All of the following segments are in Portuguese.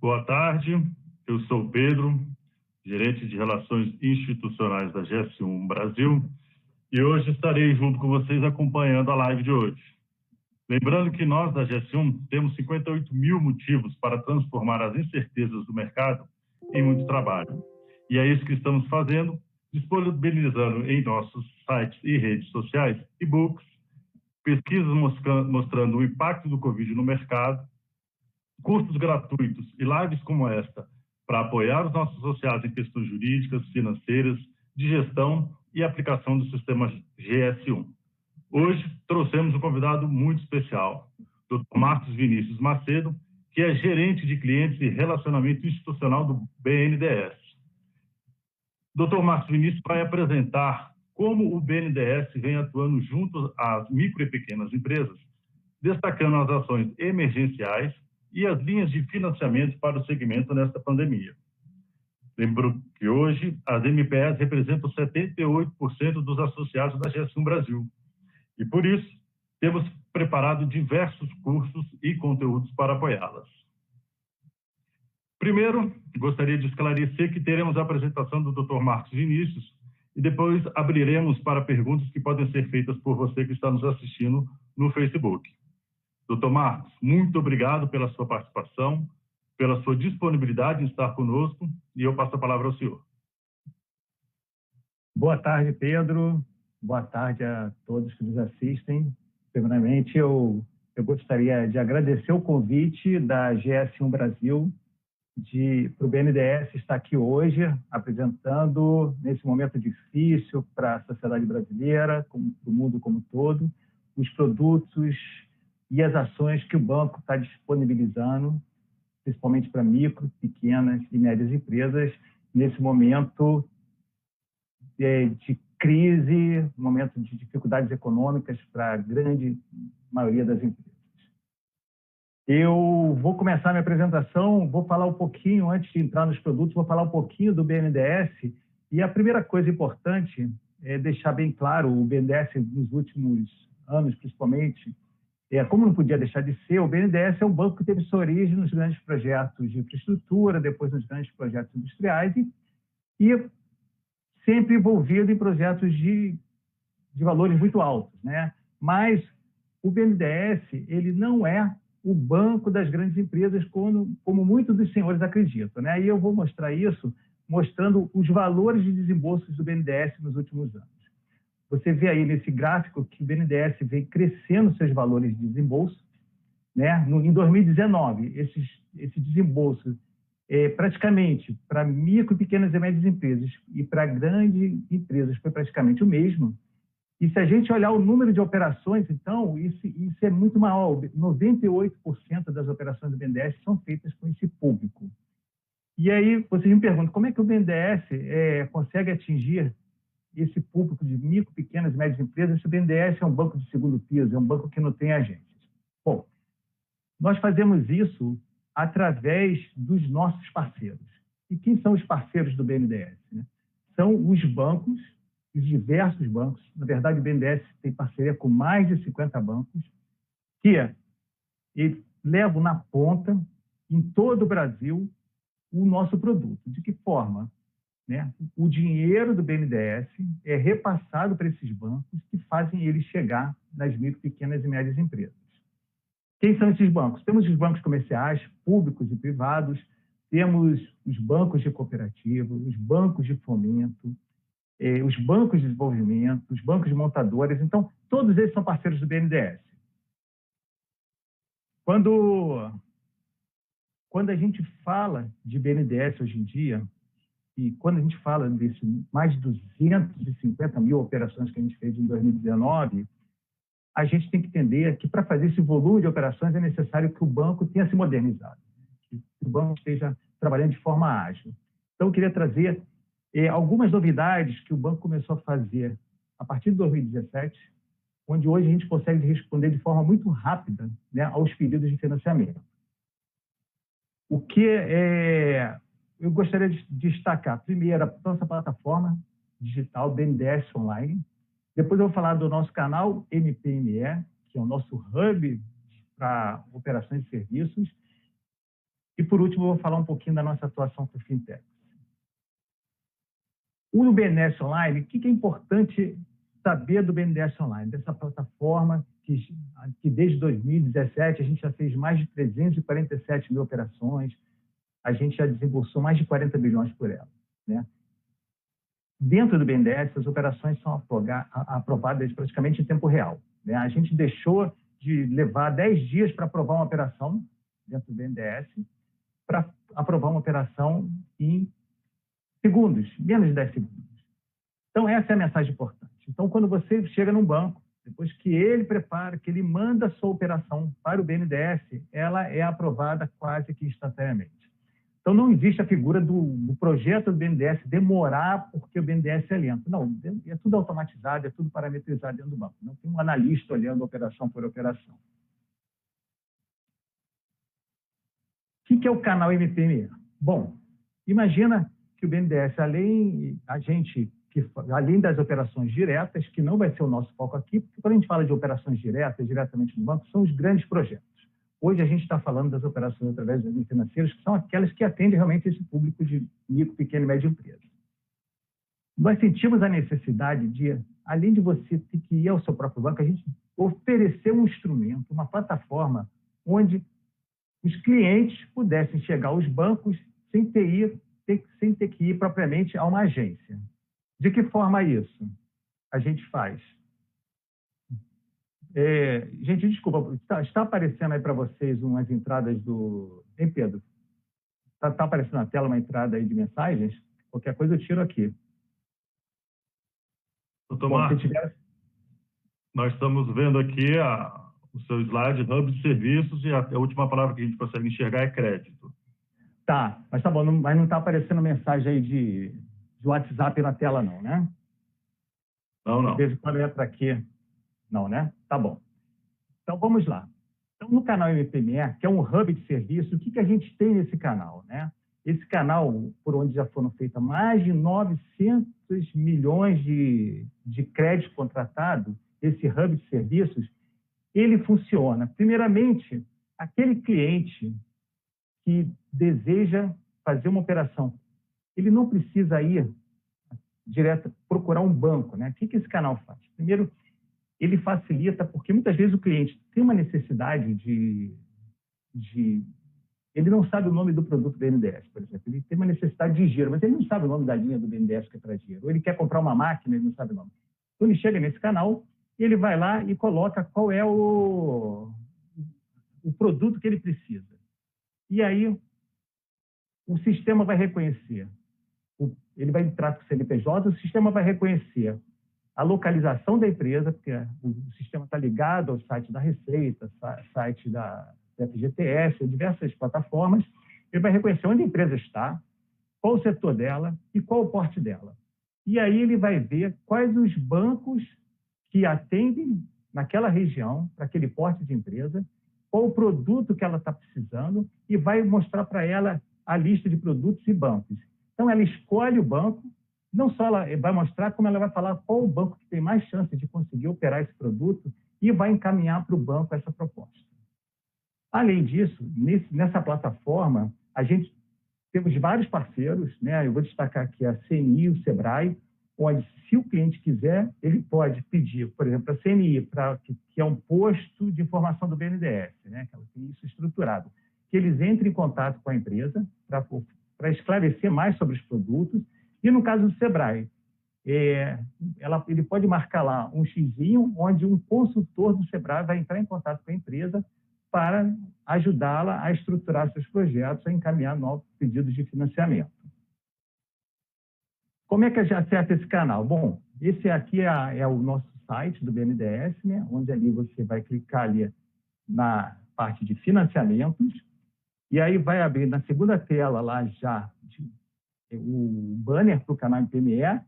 Boa tarde, eu sou o Pedro, gerente de Relações Institucionais da GS1 Brasil, e hoje estarei junto com vocês acompanhando a live de hoje. Lembrando que nós da GS1 temos 58 mil motivos para transformar as incertezas do mercado em muito trabalho. E é isso que estamos fazendo, disponibilizando em nossos sites e redes sociais e-books, pesquisas mostrando o impacto do Covid no mercado, cursos gratuitos e lives como esta para apoiar os nossos associados em questões jurídicas, financeiras, de gestão e aplicação do sistema GS1. Hoje trouxemos um convidado muito especial, Dr. Marcos Vinícius Macedo, que é gerente de clientes e relacionamento institucional do BNDES. Dr. Marcos Vinícius vai apresentar como o BNDES vem atuando junto às micro e pequenas empresas, destacando as ações emergenciais e as linhas de financiamento para o segmento nesta pandemia. Lembro que hoje as MPS representam 78% dos associados da GS1 Brasil e, por isso, temos preparado diversos cursos e conteúdos para apoiá-las. Primeiro, gostaria de esclarecer que teremos a apresentação do Dr. Marcos Vinícius e depois abriremos para perguntas que podem ser feitas por você que está nos assistindo no Facebook. Dr. Marcos, muito obrigado pela sua participação, pela sua disponibilidade em estar conosco, e eu passo a palavra ao senhor. Boa tarde, Pedro. Boa tarde a todos que nos assistem. Primeiramente, eu gostaria de agradecer o convite da GS1 Brasil para o BNDES estar aqui hoje, apresentando, nesse momento difícil para a sociedade brasileira, para o mundo como um todo, os produtos e as ações que o banco está disponibilizando, principalmente para micro, pequenas e médias empresas, nesse momento de crise, momento de dificuldades econômicas para a grande maioria das empresas. Eu vou começar minha apresentação, vou falar um pouquinho, antes de entrar nos produtos, vou falar um pouquinho do BNDES, e a primeira coisa importante é deixar bem claro, o BNDES nos últimos anos, principalmente, como não podia deixar de ser, o BNDES é um banco que teve sua origem nos grandes projetos de infraestrutura, depois nos grandes projetos industriais e sempre envolvido em projetos de valores muito altos, né? Mas o BNDES, ele não é o banco das grandes empresas, como muitos dos senhores acreditam, né? E eu vou mostrar isso mostrando os valores de desembolsos do BNDES nos últimos anos. Você vê aí nesse gráfico que o BNDES vem crescendo seus valores de desembolso, né? Em 2019, esse desembolso praticamente para micro, pequenas e médias empresas e para grandes empresas foi praticamente o mesmo. E se a gente olhar o número de operações, então, isso é muito maior. 98% das operações do BNDES são feitas com esse público. E aí vocês me perguntam, como é que o BNDES consegue atingir esse público de micro, pequenas e médias empresas, se o BNDES é um banco de segundo piso, é um banco que não tem agências? Bom, nós fazemos isso através dos nossos parceiros. E quem são os parceiros do BNDES, né? São os bancos, os diversos bancos. Na verdade, o BNDES tem parceria com mais de 50 bancos, que levam na ponta, em todo o Brasil, o nosso produto. De que forma? Né? O dinheiro do BNDES é repassado para esses bancos que fazem ele chegar nas micro, pequenas e médias empresas. Quem são esses bancos? Temos os bancos comerciais, públicos e privados, temos os bancos de cooperativa, os bancos de fomento, os bancos de desenvolvimento, os bancos de montadoras. Então, todos eles são parceiros do BNDES. Quando a gente fala de BNDES hoje em dia, e quando a gente fala desse mais de 250 mil operações que a gente fez em 2019, a gente tem que entender que para fazer esse volume de operações é necessário que o banco tenha se modernizado, que o banco esteja trabalhando de forma ágil. Então, eu queria trazer algumas novidades que o banco começou a fazer a partir de 2017, onde hoje a gente consegue responder de forma muito rápida, né, aos pedidos de financiamento. O que eu gostaria de destacar, primeiro, a nossa plataforma digital BNDES Online. Depois eu vou falar do nosso canal MPME, que é o nosso hub para operações e serviços. E, por último, eu vou falar um pouquinho da nossa atuação com fintechs. O BNDES Online, o que é importante saber do BNDES Online? Dessa plataforma que desde 2017 a gente já fez mais de 347 mil operações, a gente já desembolsou mais de 40 bilhões por ela, né? Dentro do BNDES, as operações são aprovadas praticamente em tempo real, né? A gente deixou de levar 10 dias para aprovar uma operação dentro do BNDES para aprovar uma operação em segundos, menos de 10 segundos. Então, essa é a mensagem importante. Então, quando você chega num banco, depois que ele prepara, que ele manda a sua operação para o BNDES, ela é aprovada quase que instantaneamente. Então, não existe a figura do projeto do BNDES demorar porque o BNDES é lento. Não, é tudo automatizado, é tudo parametrizado dentro do banco. Não tem um analista olhando operação por operação. O que é o canal MPME? Bom, imagina que o BNDES, além das operações diretas, que não vai ser o nosso foco aqui, porque quando a gente fala de operações diretas, diretamente no banco, são os grandes projetos. Hoje a gente está falando das operações através das linhas financeiras, que são aquelas que atendem realmente esse público de micro, pequena e média empresa. Nós sentimos a necessidade de, além de você ter que ir ao seu próprio banco, a gente oferecer um instrumento, uma plataforma, onde os clientes pudessem chegar aos bancos sem ter que ir propriamente a uma agência. De que forma isso a gente faz? Gente, desculpa, está aparecendo aí para vocês umas entradas do... Hein, Pedro? Está aparecendo na tela uma entrada aí de mensagens? Qualquer coisa eu tiro aqui. Doutor Marcos, nós estamos vendo aqui o seu slide, Hub de Serviços, e a última palavra que a gente consegue enxergar é crédito. Tá, mas tá bom, mas não está aparecendo mensagem aí de WhatsApp na tela não, né? Não. Desde quando entra aqui... Não, né? Tá bom. Então, vamos lá. Então, no canal MPME, que é um hub de serviço, o que a gente tem nesse canal, né? Esse canal, por onde já foram feitas mais de 900 milhões de crédito contratado, esse hub de serviços, ele funciona. Primeiramente, aquele cliente que deseja fazer uma operação, ele não precisa ir direto procurar um banco, né? O que esse canal faz? Primeiro, ele facilita, porque muitas vezes o cliente tem uma necessidade ele não sabe o nome do produto do BNDES, por exemplo. Ele tem uma necessidade de giro, mas ele não sabe o nome da linha do BNDES que é para giro. Ou ele quer comprar uma máquina, ele não sabe o nome. Então, ele chega nesse canal, ele vai lá e coloca qual é o produto que ele precisa. E aí, o sistema vai reconhecer. Ele vai entrar com o CNPJ, o sistema vai reconhecer a localização da empresa, porque o sistema está ligado ao site da Receita, site da FGTS, diversas plataformas. Ele vai reconhecer onde a empresa está, qual o setor dela e qual o porte dela. E aí ele vai ver quais os bancos que atendem naquela região, para aquele porte de empresa, qual o produto que ela está precisando e vai mostrar para ela a lista de produtos e bancos. Então, ela escolhe o banco, não só ela vai mostrar, como ela vai falar qual o banco que tem mais chance de conseguir operar esse produto e vai encaminhar para o banco essa proposta. Além disso, nessa plataforma, a gente temos vários parceiros, né? Eu vou destacar aqui a CNI e o Sebrae, onde, se o cliente quiser, ele pode pedir, por exemplo, a CNI, que é um posto de informação do BNDES, né? Que ela tem isso estruturado, que eles entrem em contato com a empresa para esclarecer mais sobre os produtos. E no caso do Sebrae, ele pode marcar lá um xizinho, onde um consultor do Sebrae vai entrar em contato com a empresa para ajudá-la a estruturar seus projetos, a encaminhar novos pedidos de financiamento. Como é que a gente acerta esse canal? Bom, esse aqui é o nosso site do BNDES, né? Onde ali você vai clicar ali na parte de financiamentos, e aí vai abrir na segunda tela lá já o banner para o canal MPME,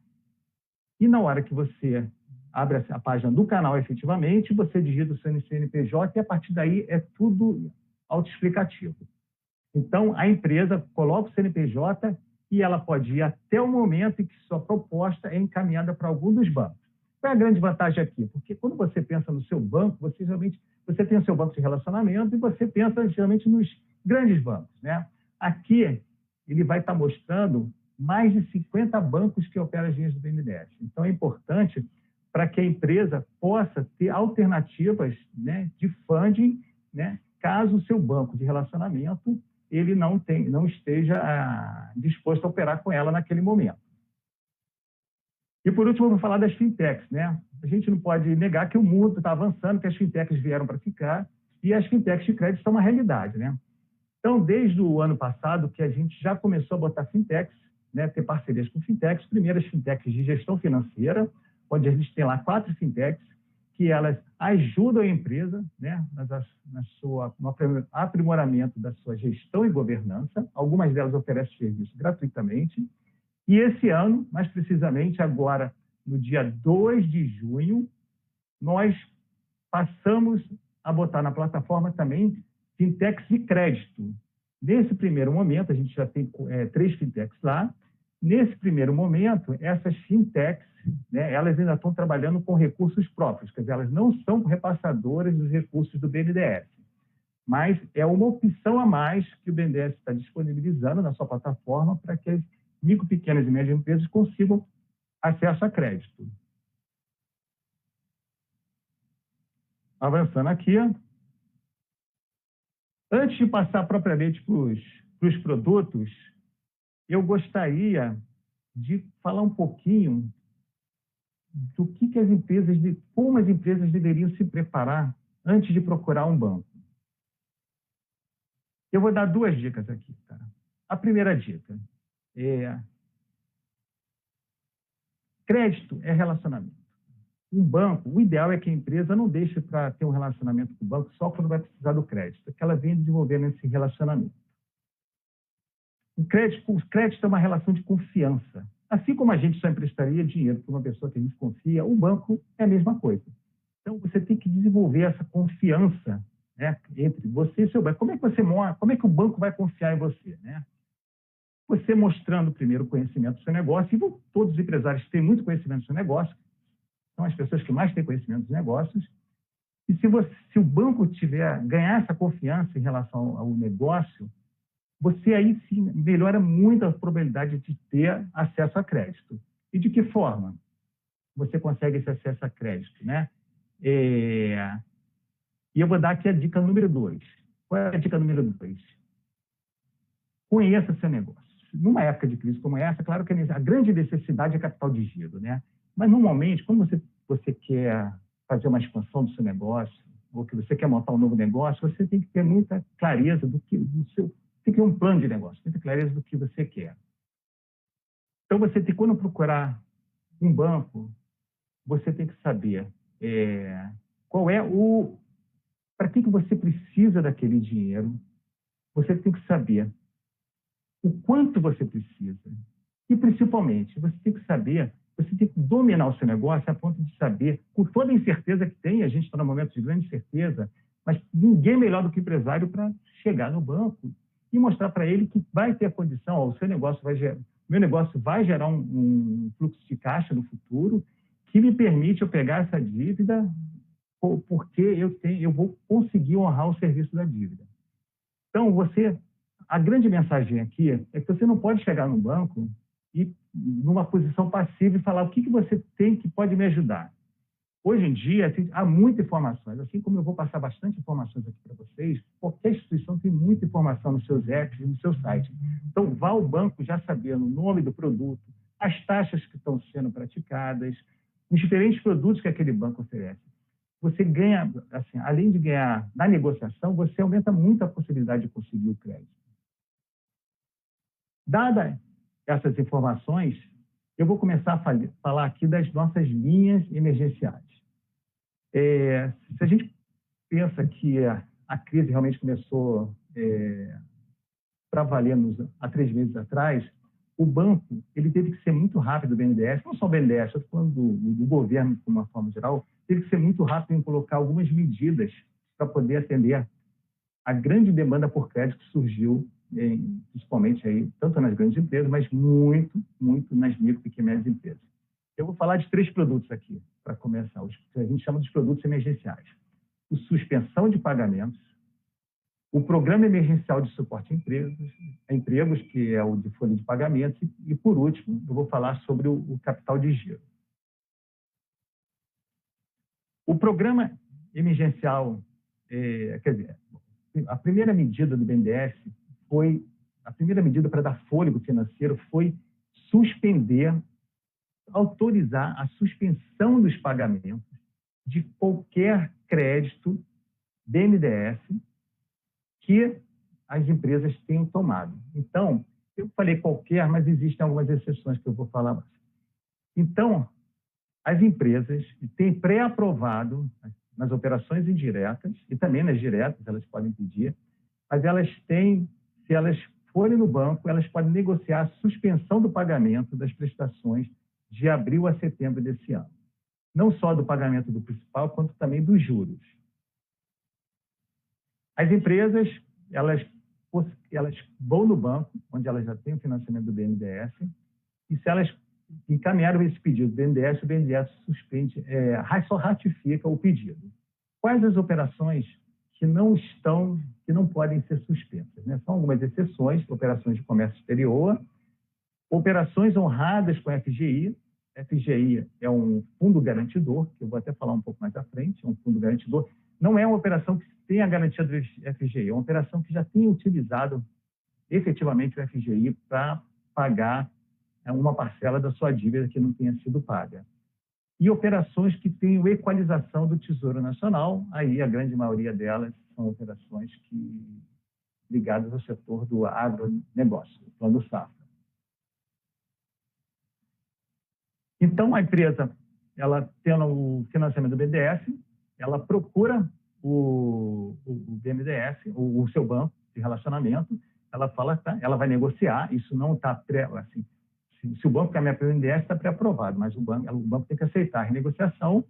e na hora que você abre a página do canal efetivamente, você digita o seu CNPJ e a partir daí é tudo autoexplicativo. Então, a empresa coloca o CNPJ e ela pode ir até o momento em que sua proposta é encaminhada para algum dos bancos. Qual é a grande vantagem aqui? Porque quando você pensa no seu banco, você tem o seu banco de relacionamento e você pensa geralmente nos grandes bancos, né? Aqui, ele vai estar mostrando mais de 50 bancos que operam as linhas do BNDES. Então, é importante para que a empresa possa ter alternativas, né, de funding, né, caso o seu banco de relacionamento ele não esteja disposto a operar com ela naquele momento. E, por último, eu vou falar das fintechs, né? A gente não pode negar que o mundo está avançando, que as fintechs vieram para ficar, e as fintechs de crédito são uma realidade, né? Então, desde o ano passado, que a gente já começou a botar fintechs, né, ter parcerias com fintechs, primeiras fintechs de gestão financeira, onde a gente tem lá 4 fintechs, que elas ajudam a empresa, né, no aprimoramento da sua gestão e governança. Algumas delas oferecem serviço gratuitamente. E esse ano, mais precisamente agora, no dia 2 de junho, nós passamos a botar na plataforma também fintechs de crédito. Nesse primeiro momento, a gente já tem 3 fintechs lá. Nesse primeiro momento, essas fintechs, né, elas ainda estão trabalhando com recursos próprios, quer dizer, elas não são repassadoras dos recursos do BNDES, mas é uma opção a mais que o BNDES está disponibilizando na sua plataforma para que as micro, pequenas e médias empresas consigam acesso a crédito. Avançando aqui, antes de passar propriamente para os produtos, eu gostaria de falar um pouquinho do que as empresas, como as empresas deveriam se preparar antes de procurar um banco. Eu vou dar 2 dicas aqui, tá? A primeira dica é: crédito é relacionamento. Um banco, o ideal é que a empresa não deixe para ter um relacionamento com o banco só quando vai precisar do crédito, que ela venha desenvolvendo esse relacionamento. O crédito é uma relação de confiança. Assim como a gente só emprestaria dinheiro para uma pessoa que a gente confia, o banco é a mesma coisa. Então, você tem que desenvolver essa confiança, né, entre você e seu banco. Como é que o banco vai confiar em você, né? Você mostrando primeiro o conhecimento do seu negócio, e todos os empresários têm muito conhecimento do seu negócio, são as pessoas que mais têm conhecimento dos negócios, e se o banco ganhar essa confiança em relação ao negócio, você aí sim melhora muito a probabilidade de ter acesso a crédito. E de que forma você consegue esse acesso a crédito, né? E eu vou dar aqui a dica número 2. Qual é a dica número 2? Conheça seu negócio. Numa época de crise como essa, claro que a grande necessidade é capital de giro, né? Mas, normalmente, quando você quer fazer uma expansão do seu negócio, ou que você quer montar um novo negócio, você tem que ter muita clareza tem que ter um plano de negócio, tem que ter clareza do que você quer. Então, quando procurar um banco, você tem que saber para que você precisa daquele dinheiro, você tem que saber o quanto você precisa. E, principalmente, você tem que dominar o seu negócio a ponto de saber, com toda a incerteza que tem, a gente está num momento de grande certeza, mas ninguém melhor do que o empresário para chegar no banco e mostrar para ele que vai ter a condição, meu negócio vai gerar um fluxo de caixa no futuro que me permite eu pegar essa dívida porque eu vou conseguir honrar o serviço da dívida. Então, a grande mensagem aqui é que você não pode chegar no banco e numa posição passiva e falar o que você tem que pode me ajudar. Hoje em dia, há muitas informações. Assim como eu vou passar bastante informações aqui para vocês, qualquer instituição tem muita informação nos seus apps e no seu site. Então, vá ao banco já sabendo o nome do produto, as taxas que estão sendo praticadas, os diferentes produtos que aquele banco oferece. Você ganha, assim, além de ganhar na negociação, você aumenta muito a possibilidade de conseguir o crédito. Dadas essas informações, eu vou começar a falar aqui das nossas linhas emergenciais. Se a gente pensa que a crise realmente começou para valer há 3 meses atrás, o banco ele teve que ser muito rápido, o BNDES, não só o BNDES, estou falando do governo de uma forma geral, teve que ser muito rápido em colocar algumas medidas para poder atender a grande demanda por crédito que surgiu principalmente aí, tanto nas grandes empresas, mas muito nas micro e pequenas empresas. Eu vou falar de 3 produtos aqui, para começar, os que a gente chama de produtos emergenciais. O suspensão de pagamentos, o Programa Emergencial de Suporte a Empregos, que é o de folha de pagamentos, e, por último, eu vou falar sobre o capital de giro. O Programa Emergencial, quer dizer, a primeira medida do BNDES a primeira medida para dar fôlego financeiro foi autorizar a suspensão dos pagamentos de qualquer crédito BNDES que as empresas tenham tomado. Então, eu falei qualquer, mas existem algumas exceções que eu vou falar mais. Então, as empresas têm pré-aprovado nas operações indiretas e também nas diretas, elas podem pedir, mas elas têm, se elas forem no banco, elas podem negociar a suspensão do pagamento das prestações de abril a setembro desse ano. Não só do pagamento do principal, quanto também dos juros. As empresas, elas vão no banco, onde elas já têm o financiamento do BNDES, e se elas encaminharam esse pedido do BNDES, o BNDES suspende, só ratifica o pedido. Quais as operações que não podem ser suspensas, né? São algumas exceções: operações de comércio exterior, operações honradas com a FGI. FGI é um fundo garantidor, que eu vou até falar um pouco mais à frente, é um fundo garantidor. Não é uma operação que tem a garantia do FGI, é uma operação que já tem utilizado efetivamente o FGI para pagar uma parcela da sua dívida que não tenha sido paga. E operações que tenham equalização do Tesouro Nacional, aí a grande maioria delas são operações ligadas ao setor do agronegócio, o Plano Safra. Então, a empresa, ela tendo o financiamento do BNDES, ela procura o BNDES, o seu banco de relacionamento, ela vai negociar, isso não está assim, se o banco caminhar para o BNDES, está pré-aprovado, mas o banco tem que aceitar a renegociação.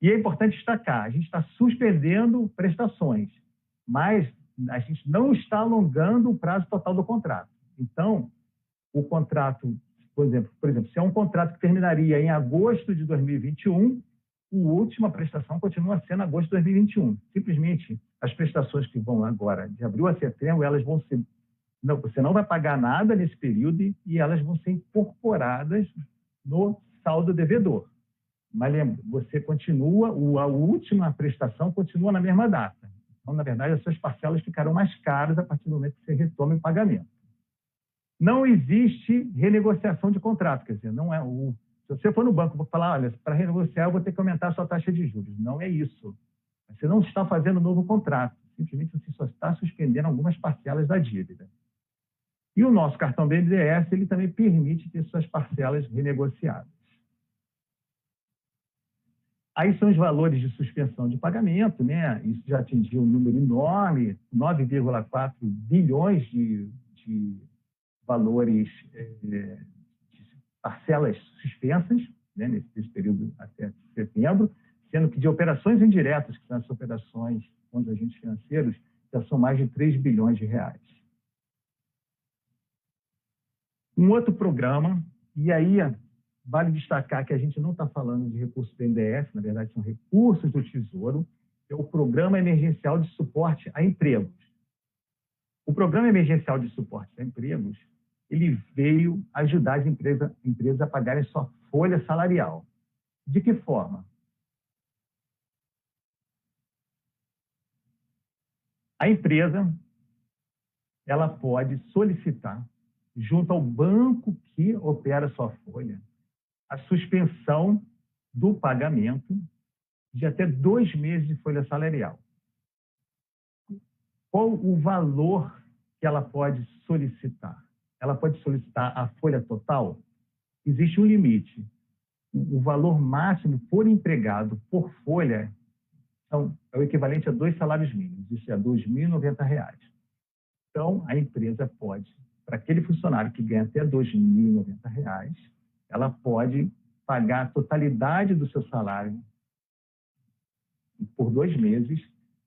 E é importante destacar, a gente está suspendendo prestações, mas a gente não está alongando o prazo total do contrato. Então, o contrato, por exemplo, se é um contrato que terminaria em agosto de 2021, a última prestação continua sendo agosto de 2021. Simplesmente, as prestações que vão agora, de abril a setembro, elas vão ser... Não, você não vai pagar nada nesse período e elas vão ser incorporadas no saldo devedor. Mas lembra, você continua, a última prestação continua na mesma data. Então, na verdade, as suas parcelas ficarão mais caras a partir do momento que você retoma o pagamento. Não existe renegociação de contrato, quer dizer, não é se você for no banco, eu vou falar, olha, para renegociar eu vou ter que aumentar a sua taxa de juros. Não é isso. Você não está fazendo um novo contrato. Simplesmente você só está suspendendo algumas parcelas da dívida. E o nosso cartão BNDES, ele também permite ter suas parcelas renegociadas. Aí são os valores de suspensão de pagamento, né? Isso já atingiu um número enorme, 9,4 bilhões de valores de parcelas suspensas, né? Nesse período até setembro, sendo que de operações indiretas, que são as operações com os agentes financeiros, já são mais de 3 bilhões de reais. Um outro programa, e aí vale destacar que a gente não está falando de recursos do BNDES, na verdade são recursos do Tesouro, é o Programa Emergencial de Suporte a Empregos. O Programa Emergencial de Suporte a Empregos, ele veio ajudar as empresas a pagarem sua folha salarial. De que forma? A empresa, ela pode solicitar, junto ao banco que opera sua folha, a suspensão do pagamento de até 2 meses de folha salarial. Qual o valor que ela pode solicitar? Ela pode solicitar a folha total? Existe um limite. O valor máximo por empregado, por folha, é o equivalente a 2 salários mínimos, isso é R$ 2.090. Então, a empresa pode, para aquele funcionário que ganha até R$ 2.090, ela pode pagar a totalidade do seu salário por 2 meses,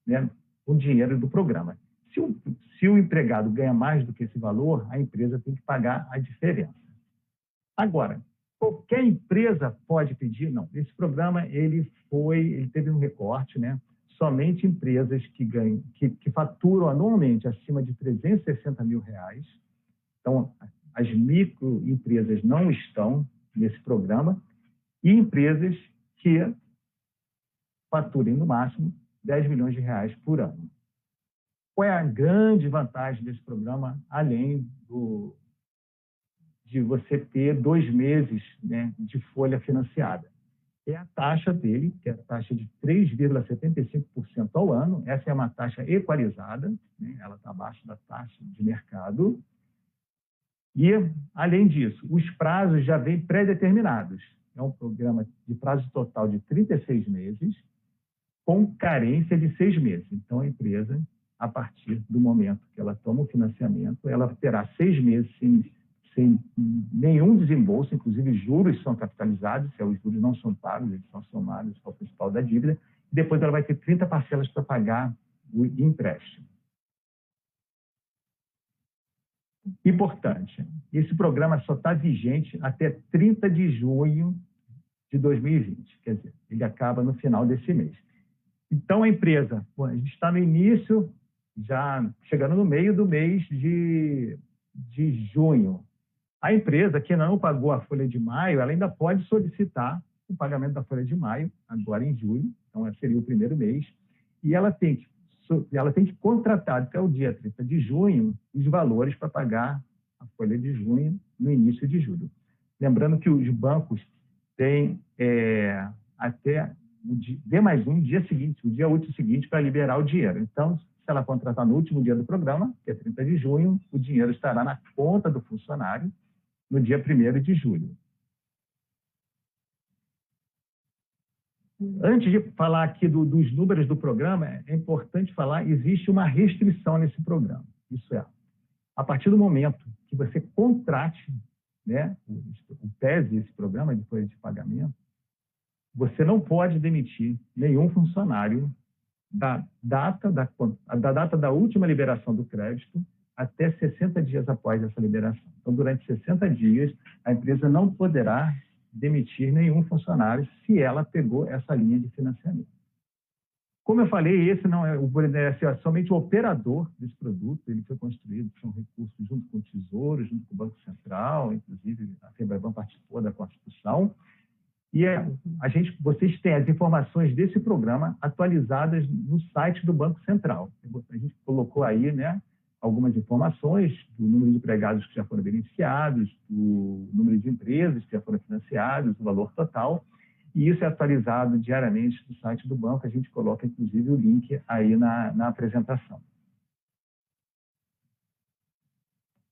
né, com dinheiro do programa. Se o empregado ganha mais do que esse valor, a empresa tem que pagar a diferença. Agora, qualquer empresa pode pedir? Não. Esse programa ele teve um recorte, né? Somente empresas que faturam anualmente acima de R$360 mil. Então, as microempresas não estão nesse programa, e empresas que faturem no máximo R$10 milhões por ano. Qual é a grande vantagem desse programa, além de você ter 2 meses, né, de folha financiada? É a taxa dele, que é a taxa de 3,75% ao ano. Essa é uma taxa equalizada, né? Ela está abaixo da taxa de mercado. E, além disso, os prazos já vêm pré-determinados. É um programa de prazo total de 36 meses, com carência de 6 meses. Então, a empresa, a partir do momento que ela toma o financiamento, ela terá 6 meses sem nenhum desembolso, inclusive juros são capitalizados, se os juros não são pagos, eles são somados ao principal da dívida, e depois ela vai ter 30 parcelas para pagar o empréstimo. Importante, esse programa só está vigente até 30 de junho de 2020, quer dizer, ele acaba no final desse mês. Então, a empresa, a gente está no início, já chegando no meio do mês de junho. A empresa que não pagou a folha de maio, ela ainda pode solicitar o pagamento da folha de maio, agora em julho, então seria o primeiro mês, e ela tem que contratar até o dia 30 de junho os valores para pagar a folha de junho no início de julho. Lembrando que os bancos têm até o D+1, dia seguinte, o dia útil seguinte, para liberar o dinheiro. Então, se ela contratar no último dia do programa, que é 30 de junho, o dinheiro estará na conta do funcionário no dia 1º de julho. Antes de falar aqui dos números do programa, é importante falar, existe uma restrição nesse programa. Isso é, a partir do momento que você contrate, né, o tese, esse programa de folha de pagamento, você não pode demitir nenhum funcionário da data da última liberação do crédito até 60 dias após essa liberação. Então, durante 60 dias, a empresa não poderá demitir nenhum funcionário se ela pegou essa linha de financiamento. Como eu falei, esse não é o BNDES, é somente o operador desse produto, ele foi construído, são recursos junto com o Tesouro, junto com o Banco Central, inclusive a FEBRABAN participou da construção, e vocês têm as informações desse programa atualizadas no site do Banco Central. A gente colocou aí, né, algumas informações do número de empregados que já foram beneficiados, do número de empresas que já foram financiadas, do valor total, e isso é atualizado diariamente no site do banco. A gente coloca, inclusive, o link aí na apresentação.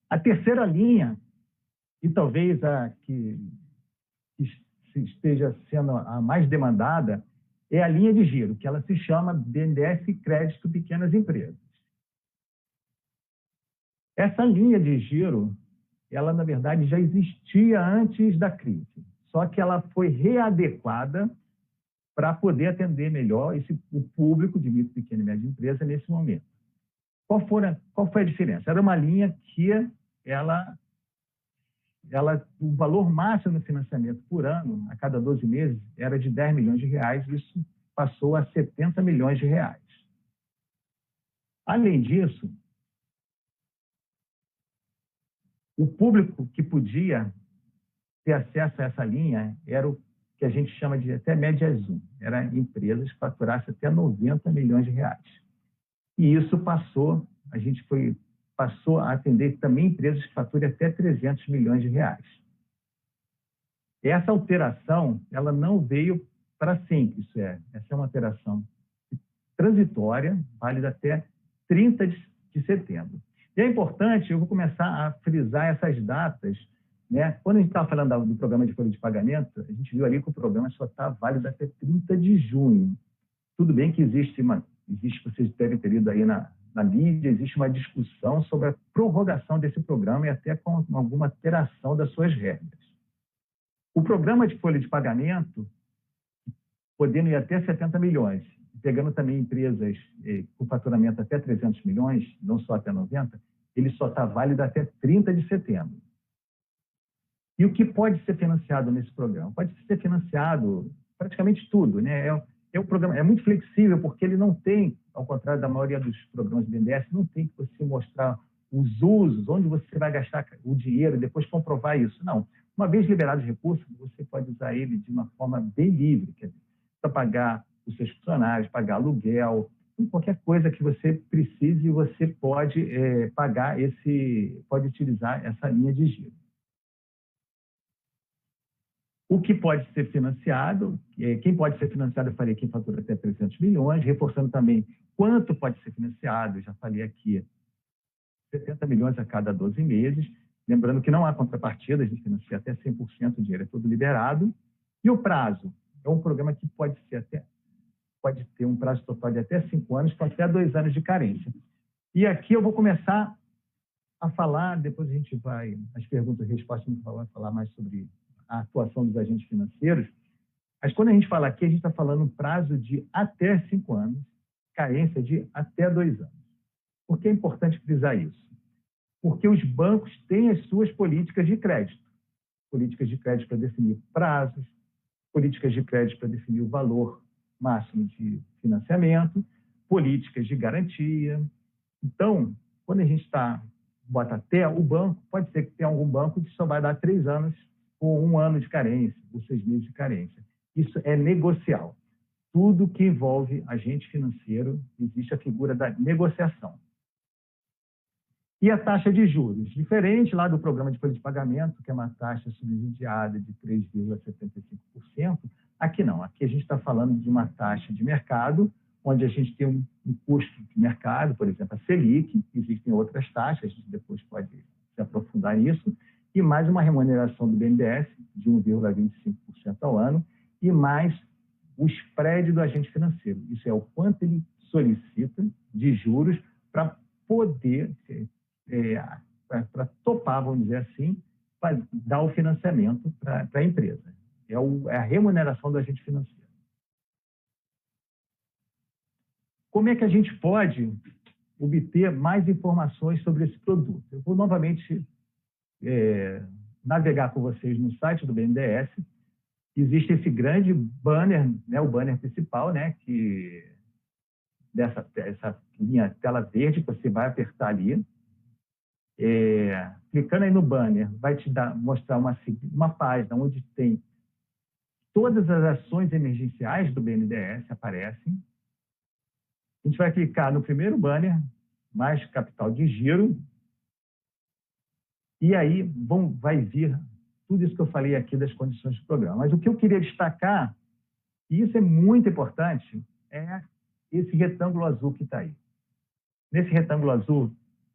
A terceira linha, e talvez a que esteja sendo a mais demandada, é a linha de giro, que ela se chama BNDES Crédito Pequenas Empresas. Essa linha de giro, ela, na verdade, já existia antes da crise, só que ela foi readequada para poder atender melhor o público de micro, pequena e média empresa nesse momento. Qual foi a diferença? Era uma linha que o valor máximo do financiamento por ano, a cada 12 meses, era de R$10 milhões, isso passou a R$70 milhões. Além disso, o público que podia ter acesso a essa linha era o que a gente chama de até média zoom, eram empresas que faturassem até R$90 milhões. E isso passou a atender também empresas que faturem até R$300 milhões. Essa alteração, ela não veio para sempre, essa é uma alteração transitória, válida até 30 de setembro. E é importante, eu vou começar a frisar essas datas, né? Quando a gente estava falando do programa de folha de pagamento, a gente viu ali que o programa só está válido até 30 de junho. Tudo bem que existe, vocês devem ter lido aí na mídia, existe uma discussão sobre a prorrogação desse programa e até com alguma alteração das suas regras. O programa de folha de pagamento, podendo ir até 70 milhões, pegando também empresas com faturamento até 300 milhões, não só até 90, ele só está válido até 30 de setembro. E o que pode ser financiado nesse programa? Pode ser financiado praticamente tudo, né? Um programa, é muito flexível, porque ele não tem, ao contrário da maioria dos programas do BNDES, não tem que você mostrar os usos, onde você vai gastar o dinheiro e depois comprovar isso. Não. Uma vez liberados os recursos, você pode usar ele de uma forma bem livre, quer dizer, para pagar os seus funcionários, pagar aluguel, qualquer coisa que você precise, você pode pode utilizar essa linha de giro. O que pode ser financiado, quem pode ser financiado, eu falei, quem fatura até 300 milhões, reforçando também quanto pode ser financiado, eu já falei aqui, 70 milhões a cada 12 meses, lembrando que não há contrapartida, a gente financia até 100%, o dinheiro é todo liberado. E o prazo, é um programa que pode ter um prazo total de até 5 anos, com até 2 anos de carência. E aqui eu vou começar a falar, depois a gente vai, as perguntas e respostas, a gente vai falar mais sobre a atuação dos agentes financeiros, mas quando a gente fala aqui, a gente está falando um prazo de até 5 anos, carência de até 2 anos. Por que é importante frisar isso? Porque os bancos têm as suas políticas de crédito para definir prazos, políticas de crédito para definir o valor máximo de financiamento, políticas de garantia. Então, quando a gente bota até o banco, pode ser que tenha algum banco que só vai dar 3 anos ou 1 ano de carência, ou 6 meses de carência. Isso é negocial. Tudo que envolve agente financeiro, existe a figura da negociação. E a taxa de juros, diferente lá do programa de folha de pagamento, que é uma taxa subsidiada de 3,75%, aqui não. Aqui a gente está falando de uma taxa de mercado, onde a gente tem um custo de mercado, por exemplo, a Selic, existem outras taxas, a gente depois pode se aprofundar nisso, e mais uma remuneração do BNDES de 1,25% ao ano, e mais o spread do agente financeiro. Isso é o quanto ele solicita de juros para poder, para topar, vamos dizer assim, para dar o financiamento para a empresa. É a remuneração do agente financeiro. Como é que a gente pode obter mais informações sobre esse produto? Eu vou novamente navegar com vocês no site do BNDES. Existe esse grande banner, né, o banner principal, né, essa linha tela verde, que você vai apertar ali. Clicando aí no banner, vai te mostrar uma página onde tem todas as ações emergenciais do BNDES, aparecem. A gente vai clicar no primeiro banner, mais capital de giro, e aí vai vir tudo isso que eu falei aqui das condições do programa. Mas o que eu queria destacar, e isso é muito importante, é esse retângulo azul que está aí. Nesse retângulo azul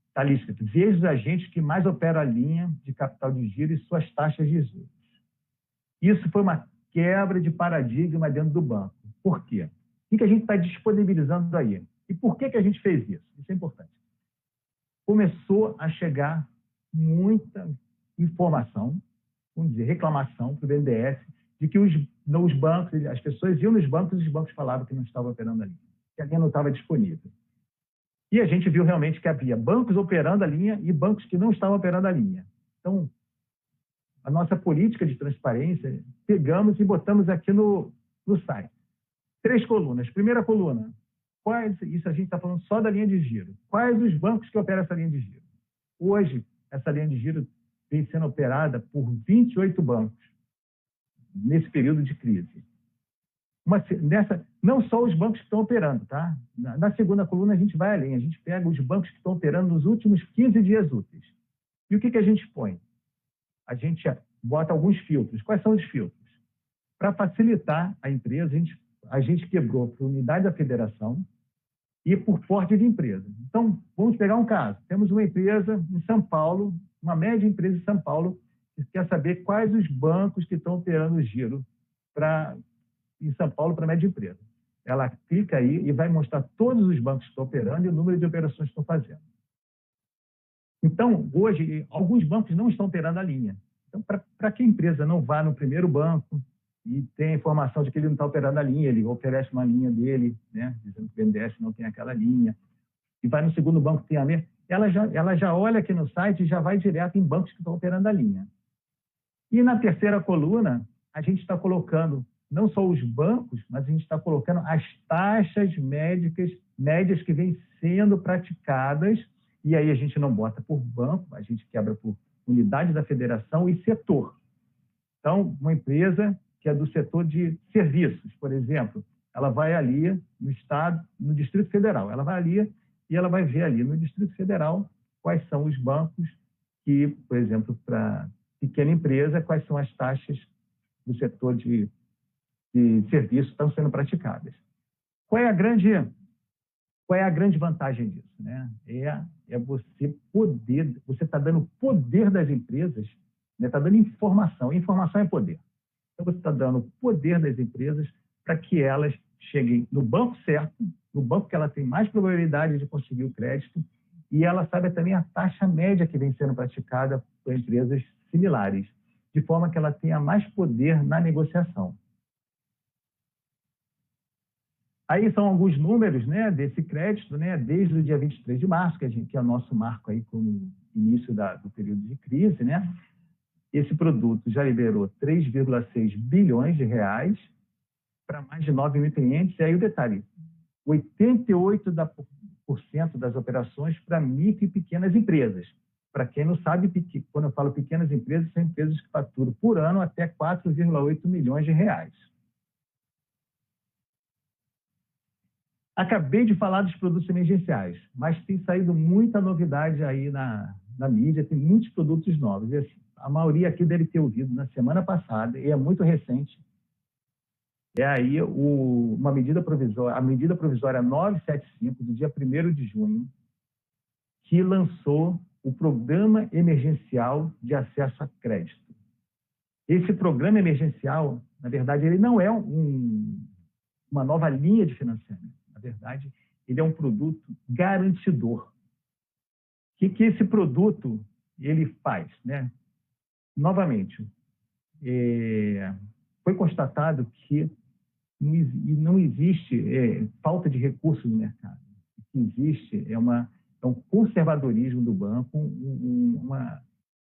está ali escrito: veja os agentes que mais operam a linha de capital de giro e suas taxas de juros. Isso foi uma quebra de paradigma dentro do banco. Por quê? O que a gente está disponibilizando aí? E por que a gente fez isso? Isso é importante. Começou a chegar muita informação, vamos dizer, reclamação para o BNDES, de que os bancos, as pessoas iam nos bancos e os bancos falavam que não estavam operando a linha, que a linha não estava disponível. E a gente viu realmente que havia bancos operando a linha e bancos que não estavam operando a linha. Então, a nossa política de transparência, pegamos e botamos aqui no site. 3 colunas. Primeira coluna, isso a gente está falando só da linha de giro. Quais os bancos que operam essa linha de giro? Hoje, essa linha de giro vem sendo operada por 28 bancos nesse período de crise. Não só os bancos que estão operando, tá? Na segunda coluna, a gente vai além. A gente pega os bancos que estão operando nos últimos 15 dias úteis. E o que a gente põe? A gente bota alguns filtros. Quais são os filtros? Para facilitar a empresa, a gente quebrou por unidade da federação e por porte de empresa. Então, vamos pegar um caso. Temos uma empresa em São Paulo, uma média empresa em São Paulo, que quer saber quais os bancos que estão operando o giro em São Paulo para a média empresa. Ela clica aí e vai mostrar todos os bancos que estão operando e o número de operações que estão fazendo. Então, hoje, alguns bancos não estão operando a linha. Então, para que a empresa não vá no primeiro banco e tem a informação de que ele não está operando a linha, ele oferece uma linha dele, né, dizendo que o BNDES não tem aquela linha, e vai no segundo banco que tem a mesma, ela já olha aqui no site e já vai direto em bancos que estão operando a linha. E na terceira coluna, a gente está colocando não só os bancos, mas a gente está colocando as taxas médias que vêm sendo praticadas, e aí a gente não bota por banco, a gente quebra por unidade da federação e setor. Então, uma empresa que é do setor de serviços, por exemplo, ela vai ali no Estado, no Distrito Federal, ela vai ali e ela vai ver ali no Distrito Federal quais são os bancos que, por exemplo, para pequena empresa, quais são as taxas do setor de serviços que estão sendo praticadas. Qual é a grande vantagem disso, né? É você está dando poder das empresas, né? Está dando informação. Informação é poder. Então, você está dando poder das empresas para que elas cheguem no banco certo, no banco que ela tem mais probabilidade de conseguir o crédito, e ela sabe também a taxa média que vem sendo praticada por empresas similares, de forma que ela tenha mais poder na negociação. Aí são alguns números, né, desse crédito, né, desde o dia 23 de março, que é o nosso marco aí como início do período de crise, né? Esse produto já liberou 3,6 bilhões de reais para mais de 9 mil clientes. E aí o detalhe, 88% das operações para micro e pequenas empresas. Para quem não sabe, quando eu falo pequenas empresas, são empresas que faturam por ano até 4,8 milhões de reais. Acabei de falar dos produtos emergenciais, mas tem saído muita novidade aí na mídia, tem muitos produtos novos. E, assim, a maioria aqui deve ter ouvido na semana passada, e é muito recente, é aí a medida provisória 975, do dia 1º de junho, que lançou o Programa Emergencial de Acesso a Crédito. Esse programa emergencial, na verdade, ele não é uma nova linha de financiamento. Na verdade, ele é um produto garantidor. O que esse produto ele faz, né? Novamente, foi constatado que não existe falta de recursos no mercado. O que existe é um conservadorismo do banco,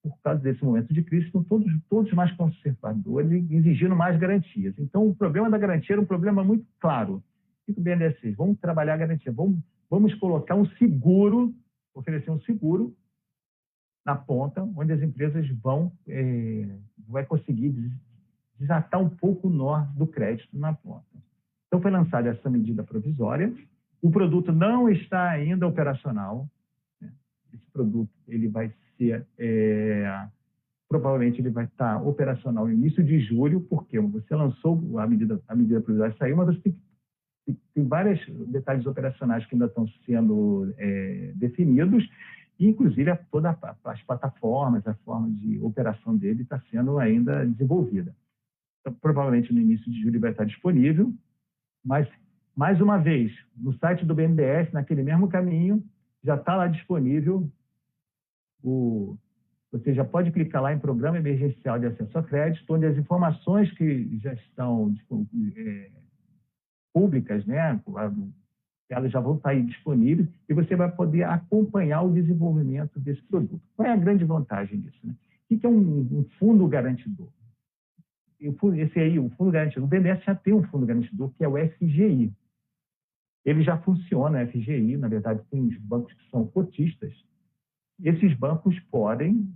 por causa desse momento de crise, estão todos mais conservadores, exigindo mais garantias. Então, o problema da garantia era um problema muito claro. O que o BNDES fez? Vamos trabalhar a garantia, vamos colocar um seguro, oferecer um seguro na ponta, onde as empresas vai conseguir desatar um pouco o nó do crédito na ponta. Então, foi lançada essa medida provisória. O produto não está ainda operacional. Né? Esse produto ele vai ser, provavelmente, ele vai estar operacional no início de julho, porque você lançou a medida provisória, saiu, mas você tem vários detalhes operacionais que ainda estão sendo definidos, e, inclusive, todas as plataformas, a forma de operação dele está sendo ainda desenvolvida. Então, provavelmente, no início de julho vai estar disponível, mas, mais uma vez, no site do BNDES, naquele mesmo caminho, já está lá disponível você já pode clicar lá em Programa Emergencial de Acesso a Crédito, onde as informações que já estão públicas, né, elas já vão estar aí disponíveis e você vai poder acompanhar o desenvolvimento desse produto. Qual é a grande vantagem disso? Né? O que é um fundo garantidor? O fundo garantidor, o BNDES já tem um fundo garantidor, que é o FGI. Ele já funciona, o FGI, na verdade, tem os bancos que são cotistas. Esses bancos podem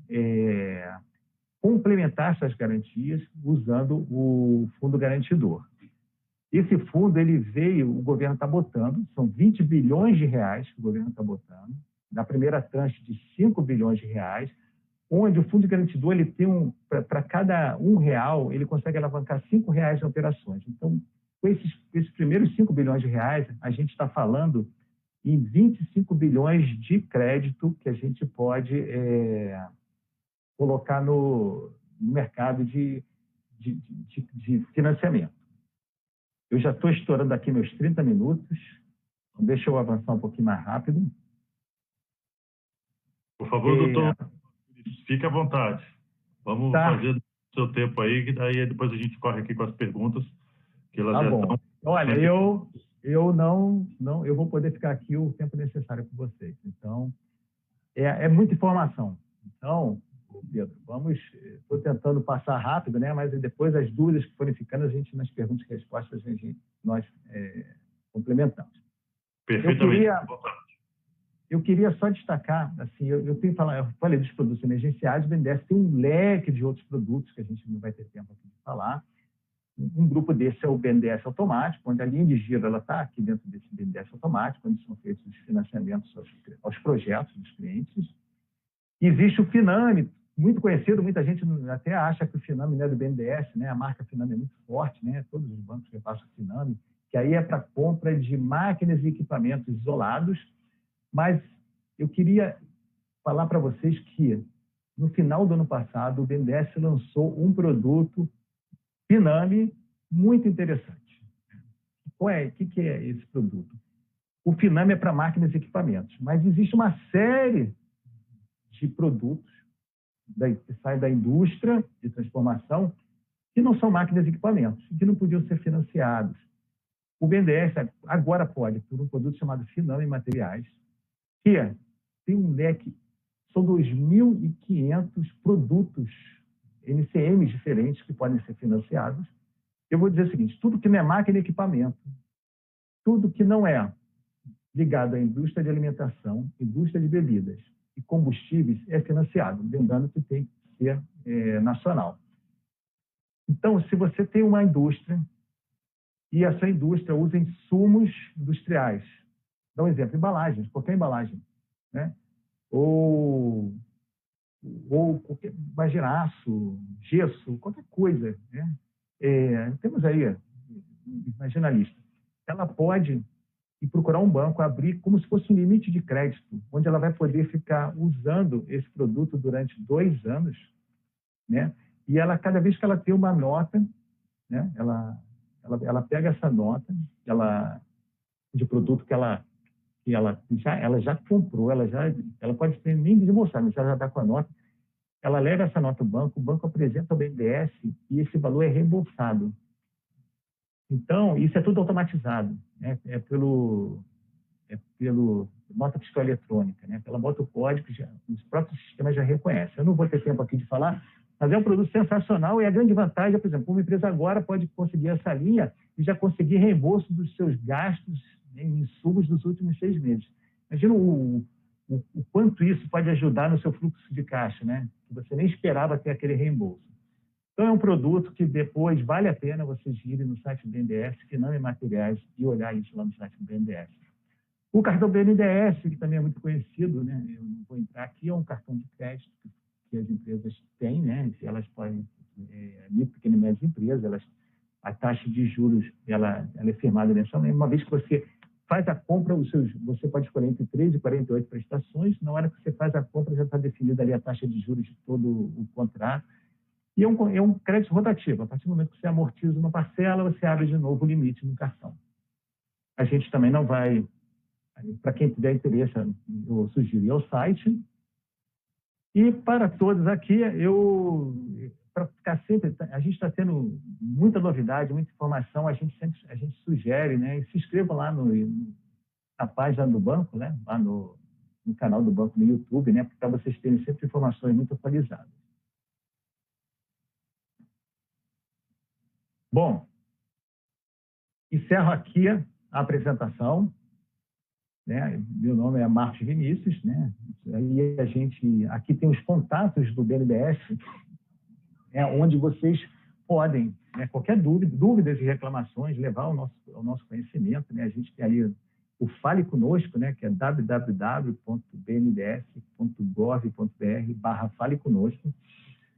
complementar essas garantias usando o fundo garantidor. Esse fundo, o governo está botando, são 20 bilhões de reais que o governo está botando, na primeira tranche de 5 bilhões de reais, onde o fundo garantidor, ele tem para cada R$1, ele consegue alavancar R$5 em operações. Então, com esses primeiros 5 bilhões de reais, a gente está falando em 25 bilhões de crédito que a gente pode colocar no mercado de financiamento. Eu já estou estourando aqui meus 30 minutos. Então, deixa eu avançar um pouquinho mais rápido. Por favor, doutor, fique à vontade. Vamos fazer seu tempo aí, que daí depois a gente corre aqui com as perguntas, que elas já bom. estão... Olha, eu não, eu vou poder ficar aqui o tempo necessário com vocês. Então, é muita informação. Então, Pedro, estou tentando passar rápido, né? Mas depois as dúvidas que forem ficando, nas perguntas e respostas, nós complementamos. Perfeitamente. Eu queria só destacar, assim, eu falei dos produtos emergenciais, o BNDES tem um leque de outros produtos que a gente não vai ter tempo aqui de falar. Um grupo desse é o BNDES automático, onde a linha de giro está aqui dentro desse BNDES automático, onde são feitos os financiamentos aos projetos dos clientes. Existe o Finame, muito conhecido, muita gente até acha que o Finame não é do BNDES, né? A marca Finame é muito forte, né? Todos os bancos repassam o Finame, que aí é para compra de máquinas e equipamentos isolados. Mas eu queria falar para vocês que, no final do ano passado, o BNDES lançou um produto Finame muito interessante. O que é esse produto? O Finame é para máquinas e equipamentos, mas existe uma série de produtos que saem da indústria de transformação que não são máquinas e equipamentos, que não podiam ser financiados. O BNDES agora pode, por um produto chamado Finame Materiais, que tem um leque, são 2.500 produtos NCMs diferentes que podem ser financiados. Eu vou dizer o seguinte, tudo que não é máquina e equipamento, tudo que não é ligado à indústria de alimentação, indústria de bebidas e combustíveis é financiado, lembrando que tem que ser nacional. Então, se você tem uma indústria e essa indústria usa insumos industriais, dá um exemplo, embalagens, qualquer embalagem, né? Ou qualquer aço, gesso, qualquer coisa, né? Temos aí, imagina a lista. Ela pode ir procurar um banco, abrir como se fosse um limite de crédito, onde ela vai poder ficar usando esse produto durante 2 anos, né? E ela, cada vez que ela tem uma nota, né? Ela pega essa nota de produto que ela já comprou, ela pode nem desembolsar, mas ela já está com a nota, ela leva essa nota ao banco, o banco apresenta ao BNDES e esse valor é reembolsado. Então, isso é tudo automatizado, né? É pelo nota fiscal eletrônica, né? Ela bota o código, os próprios sistemas já reconhecem. Eu não vou ter tempo aqui de falar, mas é um produto sensacional e a grande vantagem é, por exemplo, uma empresa agora pode conseguir essa linha e já conseguir reembolso dos seus gastos em insumos dos últimos 6 meses. Imagina o quanto isso pode ajudar no seu fluxo de caixa, né? Que você nem esperava ter aquele reembolso. Então, é um produto que depois vale a pena vocês irem no site do BNDES, Finame Materiais, e olhar isso lá no site do BNDES. O cartão BNDES, que também é muito conhecido, né? Eu não vou entrar aqui, é um cartão de crédito que as empresas têm, né? Elas podem, micro, pequenas e médias empresas, a taxa de juros ela é firmada mensalmente. Uma vez que você faz a compra, você pode escolher entre 3 e 48 prestações. Na hora que você faz a compra, já está definida ali a taxa de juros de todo o contrato. E é um crédito rotativo. A partir do momento que você amortiza uma parcela, você abre de novo o limite no cartão. A gente também não vai... Para quem tiver interesse, eu sugiro ao site. E para todos aqui, para ficar sempre... A gente está tendo muita novidade, muita informação, a gente sugere, né? E se inscrevam lá na página do banco, né? Lá no canal do banco no YouTube, né? Para vocês terem sempre informações muito atualizadas. Bom, encerro aqui a apresentação. Né? Meu nome é Marcos Vinícius, né? Aí aqui tem os contatos do BNDES, né? Onde vocês podem, né? Qualquer dúvidas e reclamações, levar ao nosso conhecimento, né? A gente tem ali o Fale Conosco, né? Que é www.bnds.gov.br/Fale Conosco.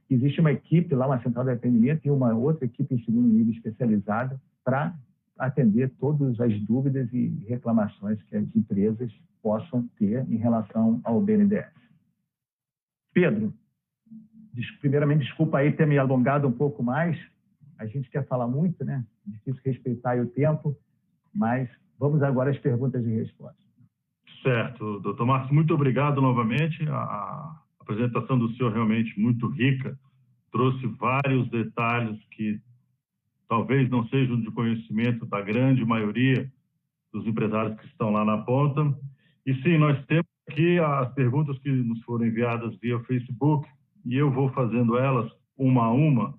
Existe uma equipe lá, uma central de atendimento e uma outra equipe em segundo nível especializada para atender todas as dúvidas e reclamações que as empresas possam ter em relação ao BNDES. Pedro, primeiramente, desculpa aí ter me alongado um pouco mais. A gente quer falar muito, né? É difícil respeitar o tempo, mas vamos agora às perguntas e respostas. Certo, doutor Marcos, muito obrigado novamente. A apresentação do senhor realmente muito rica, trouxe vários detalhes que talvez não sejam de conhecimento da grande maioria dos empresários que estão lá na ponta. E sim, nós temos aqui as perguntas que nos foram enviadas via Facebook e eu vou fazendo elas uma a uma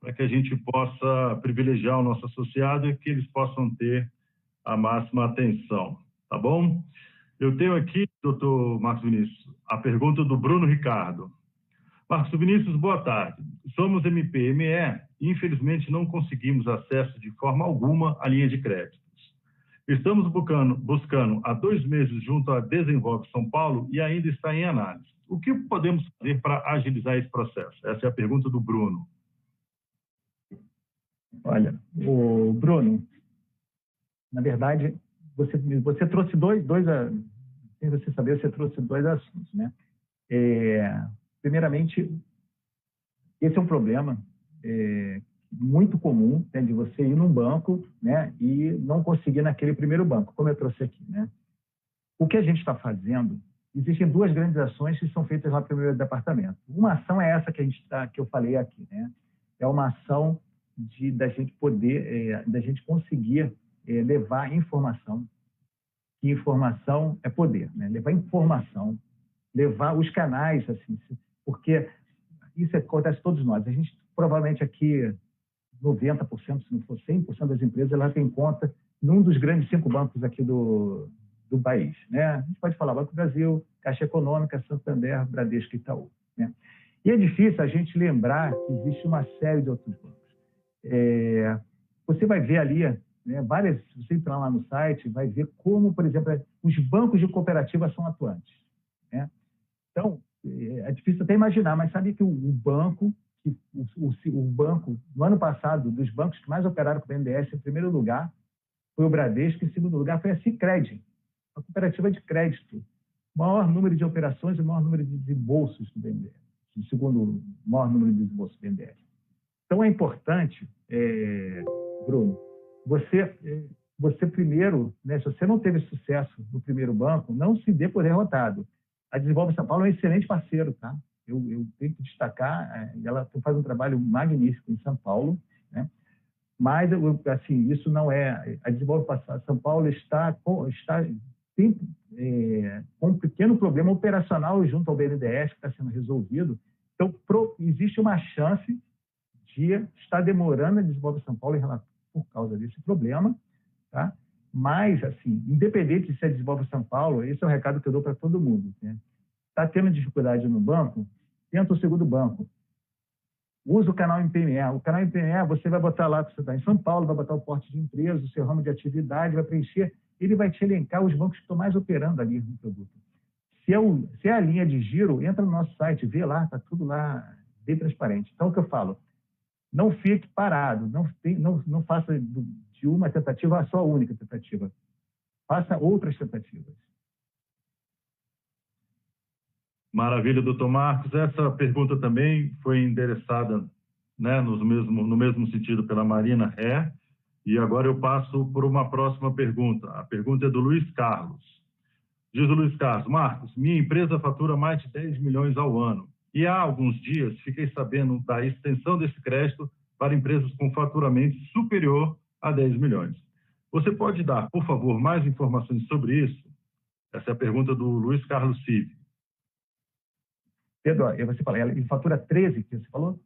para que a gente possa privilegiar o nosso associado e que eles possam ter a máxima atenção, tá bom? Eu tenho aqui, doutor Marcos Vinícius, a pergunta do Bruno Ricardo. Marcos Vinícius, boa tarde. Somos MPME e, infelizmente, não conseguimos acesso de forma alguma à linha de créditos. Estamos buscando há 2 meses junto à Desenvolve São Paulo e ainda está em análise. O que podemos fazer para agilizar esse processo? Essa é a pergunta do Bruno. Olha, o Bruno, na verdade, você trouxe sem você saber, você trouxe 2 assuntos, né? Primeiramente, esse é um problema muito comum, né, de você ir num banco, né, e não conseguir naquele primeiro banco, como eu trouxe aqui, né? O que a gente está fazendo, existem 2 grandes ações que são feitas lá no primeiro departamento. Uma ação é essa que eu falei aqui, né? É uma ação da gente poder, da gente conseguir levar informação. E informação é poder, né? Levar informação, levar os canais, assim, porque isso acontece todos nós. A gente, provavelmente aqui, 90%, se não for 100% das empresas, ela tem conta num dos grandes 5 bancos aqui do país, né? A gente pode falar Banco do Brasil, Caixa Econômica, Santander, Bradesco e Itaú, né? E é difícil a gente lembrar que existe uma série de outros bancos. Você vai ver ali, né, se você entrar lá no site, vai ver como, por exemplo, os bancos de cooperativa são atuantes, né? Então, é difícil até imaginar, mas sabe que o banco, no ano passado, dos bancos que mais operaram com o BNDES, em primeiro lugar, foi o Bradesco, em segundo lugar foi a Sicredi, a cooperativa de crédito. O maior número de operações e o maior número de desembolsos do BNDES, o segundo maior número de desembolsos do BNDES. Então, é importante, Bruno, você primeiro, né, se você não teve sucesso no primeiro banco, não se dê por derrotado. A Desenvolve São Paulo é um excelente parceiro, tá? Eu tenho que destacar, ela faz um trabalho magnífico em São Paulo, né? Mas, assim, isso não é... A Desenvolve São Paulo tem um pequeno problema operacional junto ao BNDES que está sendo resolvido. Então, existe uma chance de estar demorando a Desenvolve São Paulo por causa desse problema, tá? Mas, assim, independente de se é Desenvolve São Paulo, esse é o recado que eu dou para todo mundo, né? Está tendo dificuldade no banco, tenta o segundo banco. Usa o canal MPME. O canal MPME, você vai botar lá que você está em São Paulo, vai botar o porte de empresa, o seu ramo de atividade, vai preencher, ele vai te elencar os bancos que estão mais operando ali no produto. Se é a linha de giro, entra no nosso site, vê lá, está tudo lá bem transparente. Então, o que eu falo? Não fique parado, não faça de uma tentativa a sua única tentativa. Faça outras tentativas. Maravilha, doutor Marcos. Essa pergunta também foi endereçada, né, no mesmo sentido pela Marina Ré. E agora eu passo por uma próxima pergunta. A pergunta é do Luiz Carlos. Diz o Luiz Carlos: Marcos, minha empresa fatura mais de 10 milhões ao ano. E há alguns dias fiquei sabendo da extensão desse crédito para empresas com faturamento superior a 10 milhões. Você pode dar, por favor, mais informações sobre isso? Essa é a pergunta do Luiz Carlos Civi. Pedro, você fala, ele fatura 13, que você falou?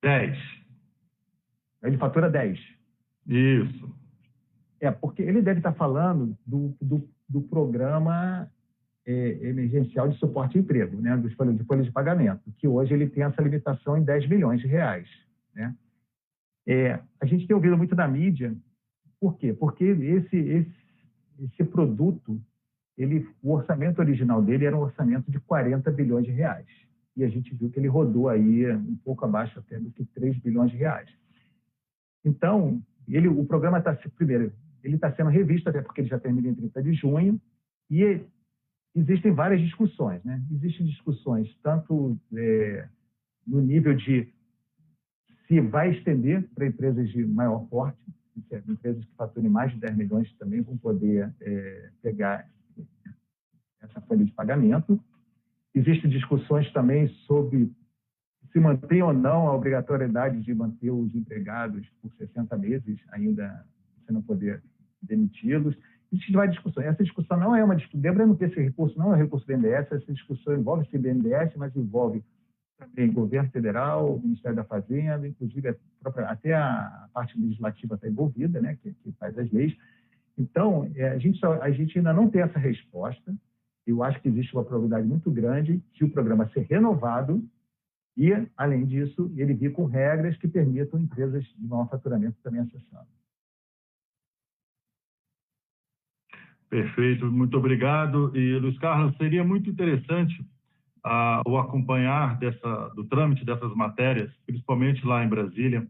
10. Ele fatura 10. Isso. Porque ele deve estar falando do programa emergencial de suporte ao emprego, né, de folha de pagamento, que hoje ele tem essa limitação em 10 milhões de reais, né? A gente tem ouvido muito da mídia. Por quê? Porque esse produto, o orçamento original dele era um orçamento de 40 bilhões de reais. E a gente viu que ele rodou aí um pouco abaixo até do que 3 bilhões de reais. Então, o programa ele está sendo revisto, até porque ele já termina em 30 de junho, e existem várias discussões, né? Existem discussões tanto no nível de se vai estender para empresas de maior porte, empresas que faturem mais de 10 milhões também vão poder pegar essa folha de pagamento. Existem discussões também sobre se mantém ou não a obrigatoriedade de manter os empregados por 60 meses, ainda você não poder demiti-los. Isso vai discussão. Essa discussão não é uma discussão. Lembrando que esse recurso não é um recurso do BNDES, essa discussão envolve sim BNDES, mas envolve também governo federal, Ministério da Fazenda, inclusive até a parte legislativa está envolvida, né, que faz as leis. Então, a gente ainda não tem essa resposta. Eu acho que existe uma probabilidade muito grande de o programa ser renovado e, além disso, ele vir com regras que permitam empresas de maior faturamento também acessarem. Perfeito, muito obrigado. E, Luiz Carlos, seria muito interessante o acompanhar do trâmite dessas matérias, principalmente lá em Brasília,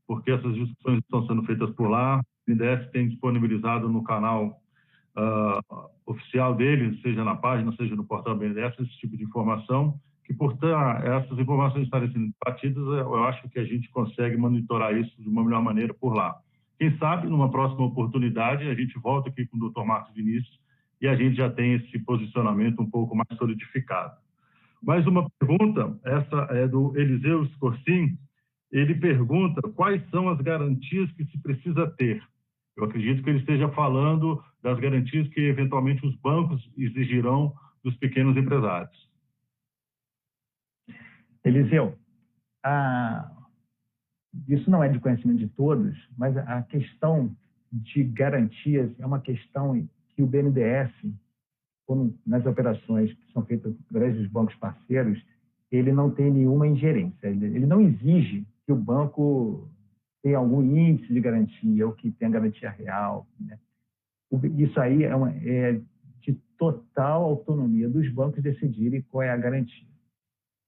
porque essas discussões estão sendo feitas por lá. O BNDES tem disponibilizado no canal oficial dele, seja na página, seja no portal BNDES, esse tipo de informação, que por essas informações estarem sendo debatidas, eu acho que a gente consegue monitorar isso de uma melhor maneira por lá. Quem sabe, numa próxima oportunidade, a gente volta aqui com o Dr. Marcos Vinícius e a gente já tem esse posicionamento um pouco mais solidificado. Mais uma pergunta, essa é do Eliseu Scorsin. Ele pergunta quais são as garantias que se precisa ter. Eu acredito que ele esteja falando das garantias que, eventualmente, os bancos exigirão dos pequenos empresários. Eliseu, isso não é de conhecimento de todos, mas a questão de garantias é uma questão que o BNDES, nas operações que são feitas através dos bancos parceiros, ele não tem nenhuma ingerência. Ele não exige que o banco tenha algum índice de garantia ou que tenha garantia real, né? Isso aí é de total autonomia dos bancos decidirem qual é a garantia.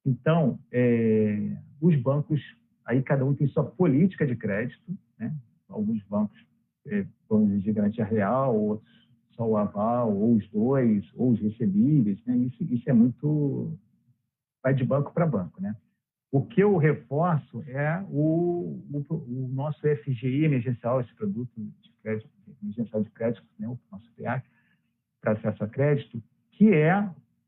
Então, os bancos, aí cada um tem sua política de crédito, né? Alguns bancos vão exigir garantia real, outros só o aval, ou os dois, ou os recebíveis, né? Isso é muito... vai de banco para banco, né? O que eu reforço é o nosso FGI emergencial, esse produto de crédito, emergencial de crédito, né? O nosso PEAC, para acesso a crédito, que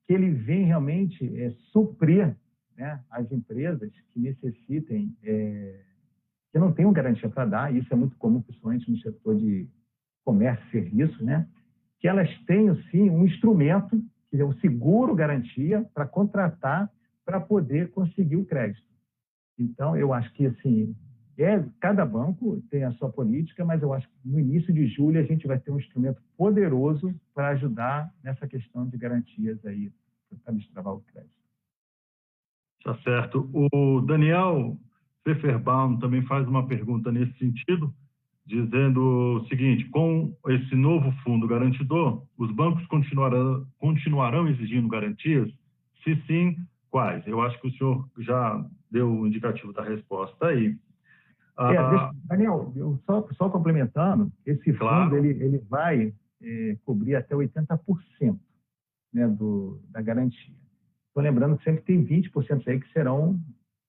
ele vem realmente suprir, né, as empresas que necessitem, que não tenham garantia para dar, isso é muito comum, principalmente no setor de comércio e serviço, né? Que elas tenham, sim, um instrumento, que é um seguro garantia, para contratar, para poder conseguir o crédito. Então, eu acho que, assim, cada banco tem a sua política, mas eu acho que no início de julho a gente vai ter um instrumento poderoso para ajudar nessa questão de garantias aí, para destravar o crédito. Tá certo. O Daniel Pfefferbaum também faz uma pergunta nesse sentido, dizendo o seguinte: com esse novo fundo garantidor, os bancos continuarão exigindo garantias? Se sim, quais? Eu acho que o senhor já deu o indicativo da resposta aí. Daniel, eu só complementando, esse fundo ele vai cobrir até 80%, né, da garantia. Estou lembrando que sempre tem 20% aí que serão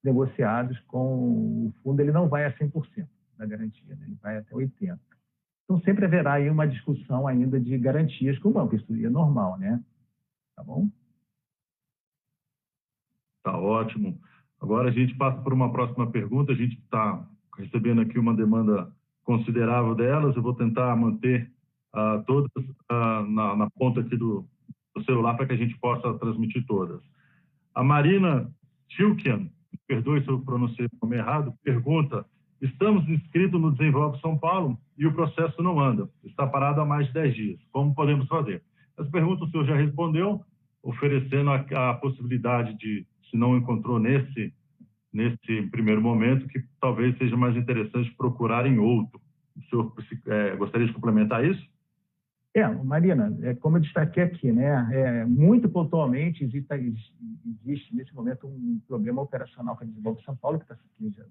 negociados com o fundo, ele não vai a 100% da garantia, né? Ele vai até 80%. Então, sempre haverá aí uma discussão ainda de garantias com o banco, isso é normal, né? Tá bom? Tá ótimo. Agora a gente passa por uma próxima pergunta, a gente está recebendo aqui uma demanda considerável delas, eu vou tentar manter todas na ponta aqui do celular para que a gente possa transmitir todas. A Marina Tilkian, perdoe se eu pronunciei o nome errado, pergunta: estamos inscritos no Desenvolve São Paulo e o processo não anda, está parado há mais de 10 dias. Como podemos fazer? Essa pergunta o senhor já respondeu, oferecendo a possibilidade de, se não encontrou nesse primeiro momento, que talvez seja mais interessante procurar em outro. O senhor gostaria de complementar isso? Marina, como eu destaquei aqui, né, muito pontualmente existe nesse momento um problema operacional com a Desenvolve São Paulo, que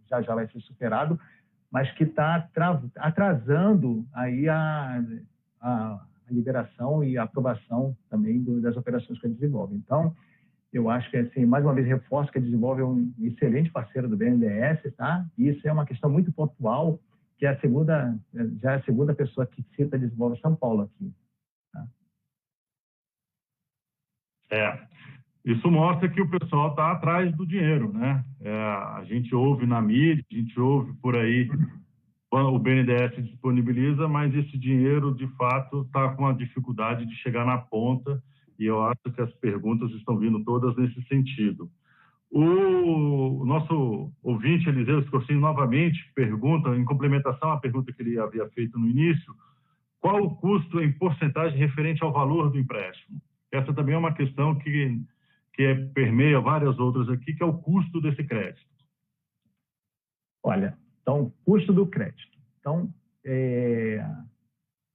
já vai ser superado, mas que está atrasando aí a liberação e a aprovação também das operações que a Desenvolve. Então, eu acho que, assim, mais uma vez, reforço que a Desenvolve é um excelente parceiro do BNDES, tá? E isso é uma questão muito pontual, que já é a segunda pessoa que cita a Desenvolve São Paulo aqui. Tá? Isso mostra que o pessoal está atrás do dinheiro, né? A gente ouve na mídia, a gente ouve por aí, o BNDES disponibiliza, mas esse dinheiro, de fato, está com a dificuldade de chegar na ponta, e eu acho que as perguntas estão vindo todas nesse sentido. O nosso ouvinte, Eliseu Scorsini, novamente pergunta, em complementação à pergunta que ele havia feito no início, qual o custo em porcentagem referente ao valor do empréstimo? Essa também é uma questão que permeia várias outras aqui, que é o custo desse crédito. Olha, então, custo do crédito. Então,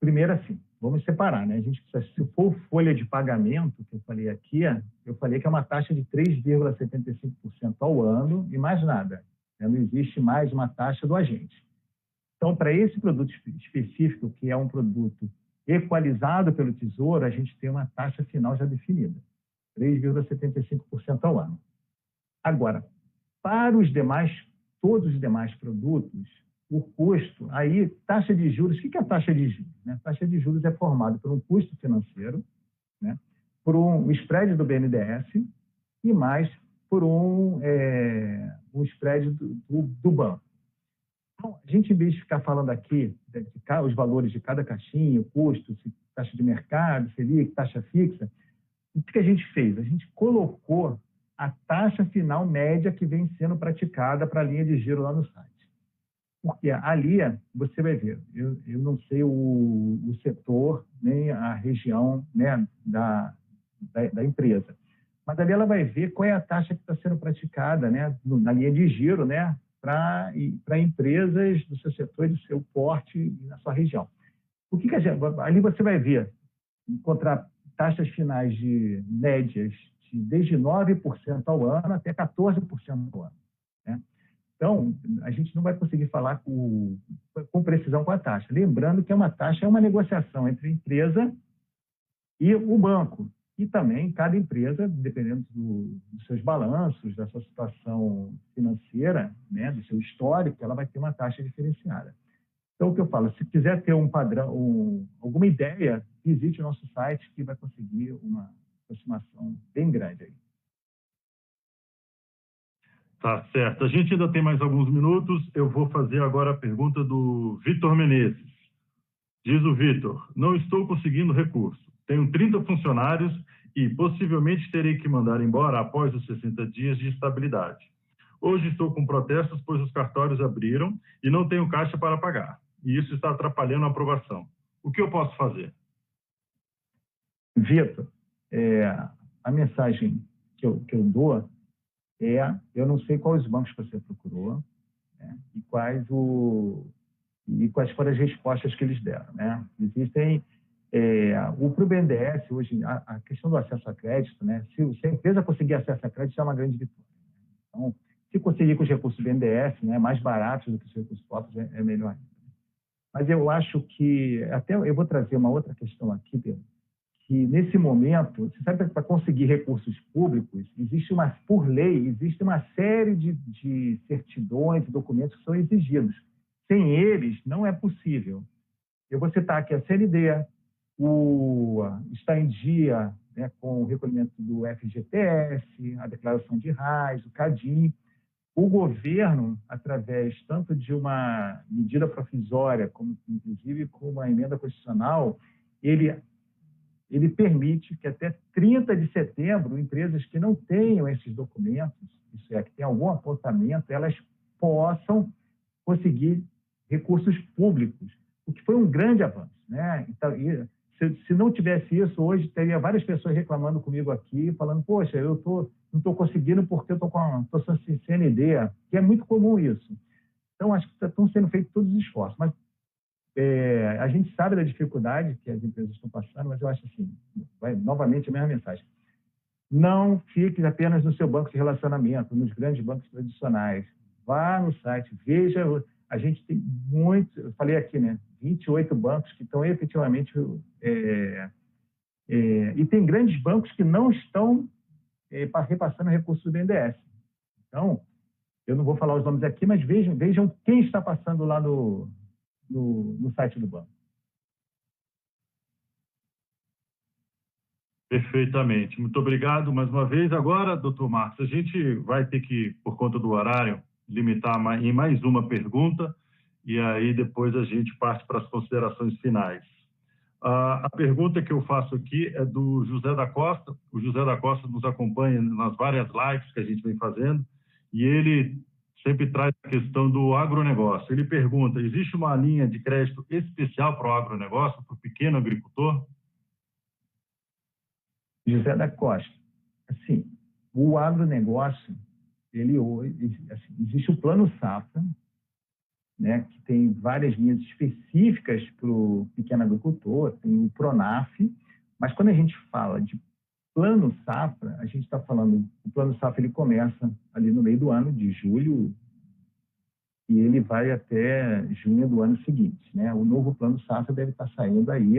primeiro assim, vamos separar, né? A gente precisa, se for folha de pagamento, que eu falei aqui, eu falei que é uma taxa de 3,75% ao ano e mais nada. Não existe mais uma taxa do agente. Então, para esse produto específico, que é um produto equalizado pelo Tesouro, a gente tem uma taxa final já definida, 3,75% ao ano. Agora, para os demais, todos os demais produtos, o custo, aí, taxa de juros, o que é a taxa de juros? Né? A taxa de juros é formada por um custo financeiro, né? Por um spread do BNDES e mais por um spread do banco. Então, a gente, em vez de ficar falando aqui os valores de cada caixinha, o custo, se taxa de mercado, Selic, taxa fixa, o que a gente fez? A gente colocou a taxa final média que vem sendo praticada para a linha de giro lá no site. Porque ali você vai ver, eu não sei o setor, nem a região, né, da empresa, mas ali ela vai ver qual é a taxa que está sendo praticada, né, na linha de giro, né, para empresas do seu setor e do seu porte e na sua região. Ali você vai ver, encontrar taxas finais de médias desde 9% ao ano até 14% ao ano. Né? Então, a gente não vai conseguir falar com precisão com a taxa. Lembrando que uma taxa é uma negociação entre a empresa e o banco. E também cada empresa, dependendo dos seus balanços, da sua situação financeira, né, do seu histórico, ela vai ter uma taxa diferenciada. Então, o que eu falo, se quiser ter um padrão, alguma ideia, visite o nosso site que vai conseguir uma aproximação bem grande aí. Tá certo. A gente ainda tem mais alguns minutos. Eu vou fazer agora a pergunta do Vitor Menezes. Diz o Vitor, não estou conseguindo recurso. Tenho 30 funcionários e possivelmente terei que mandar embora após os 60 dias de estabilidade. Hoje estou com protestos, pois os cartórios abriram e não tenho caixa para pagar. E isso está atrapalhando a aprovação. O que eu posso fazer? Vitor, a mensagem que eu dou eu não sei quais bancos você procurou, né, e quais foram as respostas que eles deram. Né? Existem, para o BNDES, hoje, a questão do acesso a crédito, né, se a empresa conseguir acesso a crédito, é uma grande vitória. Então, se conseguir com os recursos do BNDES, né, mais baratos do que os recursos próprios, é melhor ainda. Mas eu acho que, até eu vou trazer uma outra questão aqui, Pedro, que nesse momento, você sabe que para conseguir recursos públicos, por lei, existe uma série de certidões e documentos que são exigidos. Sem eles, não é possível. Eu vou citar aqui a CND, está em dia, né, com o recolhimento do FGTS, a declaração de RAIS, o CADIM. O governo, através tanto de uma medida provisória, como inclusive com uma emenda constitucional, ele permite que até 30 de setembro, empresas que não tenham esses documentos, isso é, que tem algum apontamento, elas possam conseguir recursos públicos, o que foi um grande avanço. Né? Então, se não tivesse isso, hoje teria várias pessoas reclamando comigo aqui, falando, poxa, eu não estou conseguindo porque eu estou sem CND, que é muito comum isso. Então, acho que estão sendo feitos todos os esforços. Mas a gente sabe da dificuldade que as empresas estão passando, mas eu acho assim, novamente a mesma mensagem. Não fique apenas no seu banco de relacionamento, nos grandes bancos tradicionais. Vá no site, veja, a gente tem eu falei aqui, né, 28 bancos que estão efetivamente... e tem grandes bancos que não estão repassando recursos do BNDES. Então, eu não vou falar os nomes aqui, mas vejam quem está passando lá no site do banco. Perfeitamente. Muito obrigado mais uma vez. Agora, doutor Marcos, a gente vai ter que, por conta do horário, limitar em mais uma pergunta e aí depois a gente parte para as considerações finais. A pergunta que eu faço aqui é do José da Costa. O José da Costa nos acompanha nas várias lives que a gente vem fazendo e ele sempre traz a questão do agronegócio. Ele pergunta, existe uma linha de crédito especial para o agronegócio, para o pequeno agricultor? José da Costa, assim, o agronegócio, ele hoje, assim, existe o Plano Safra, né, que tem várias linhas específicas para o pequeno agricultor, tem o Pronaf, mas quando a gente fala de Plano Safra, a gente está falando, o Plano Safra ele começa ali no meio do ano, de julho, e ele vai até junho do ano seguinte, né? O novo Plano Safra deve estar saindo aí,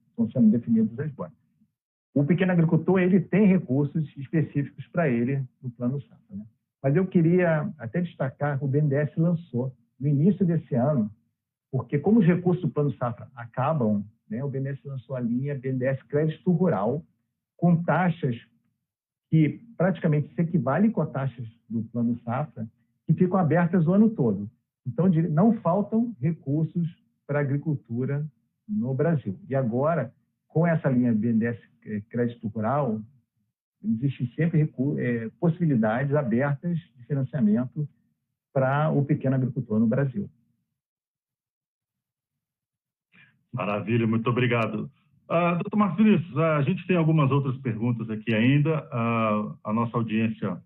estão sendo definidos agora. O pequeno agricultor, ele tem recursos específicos para ele no Plano Safra, né? Mas eu queria até destacar que o BNDES lançou no início desse ano, porque como os recursos do Plano Safra acabam, né, o BNDES lançou a linha BNDES Crédito Rural, com taxas que praticamente se equivalem com as taxas do Plano Safra, que ficam abertas o ano todo. Então, não faltam recursos para a agricultura no Brasil. E agora, com essa linha BNDES Crédito Rural, existem sempre possibilidades abertas de financiamento para o pequeno agricultor no Brasil. Maravilha, muito obrigado. Doutor Marcos Vinícius, a gente tem algumas outras perguntas aqui ainda. A nossa audiência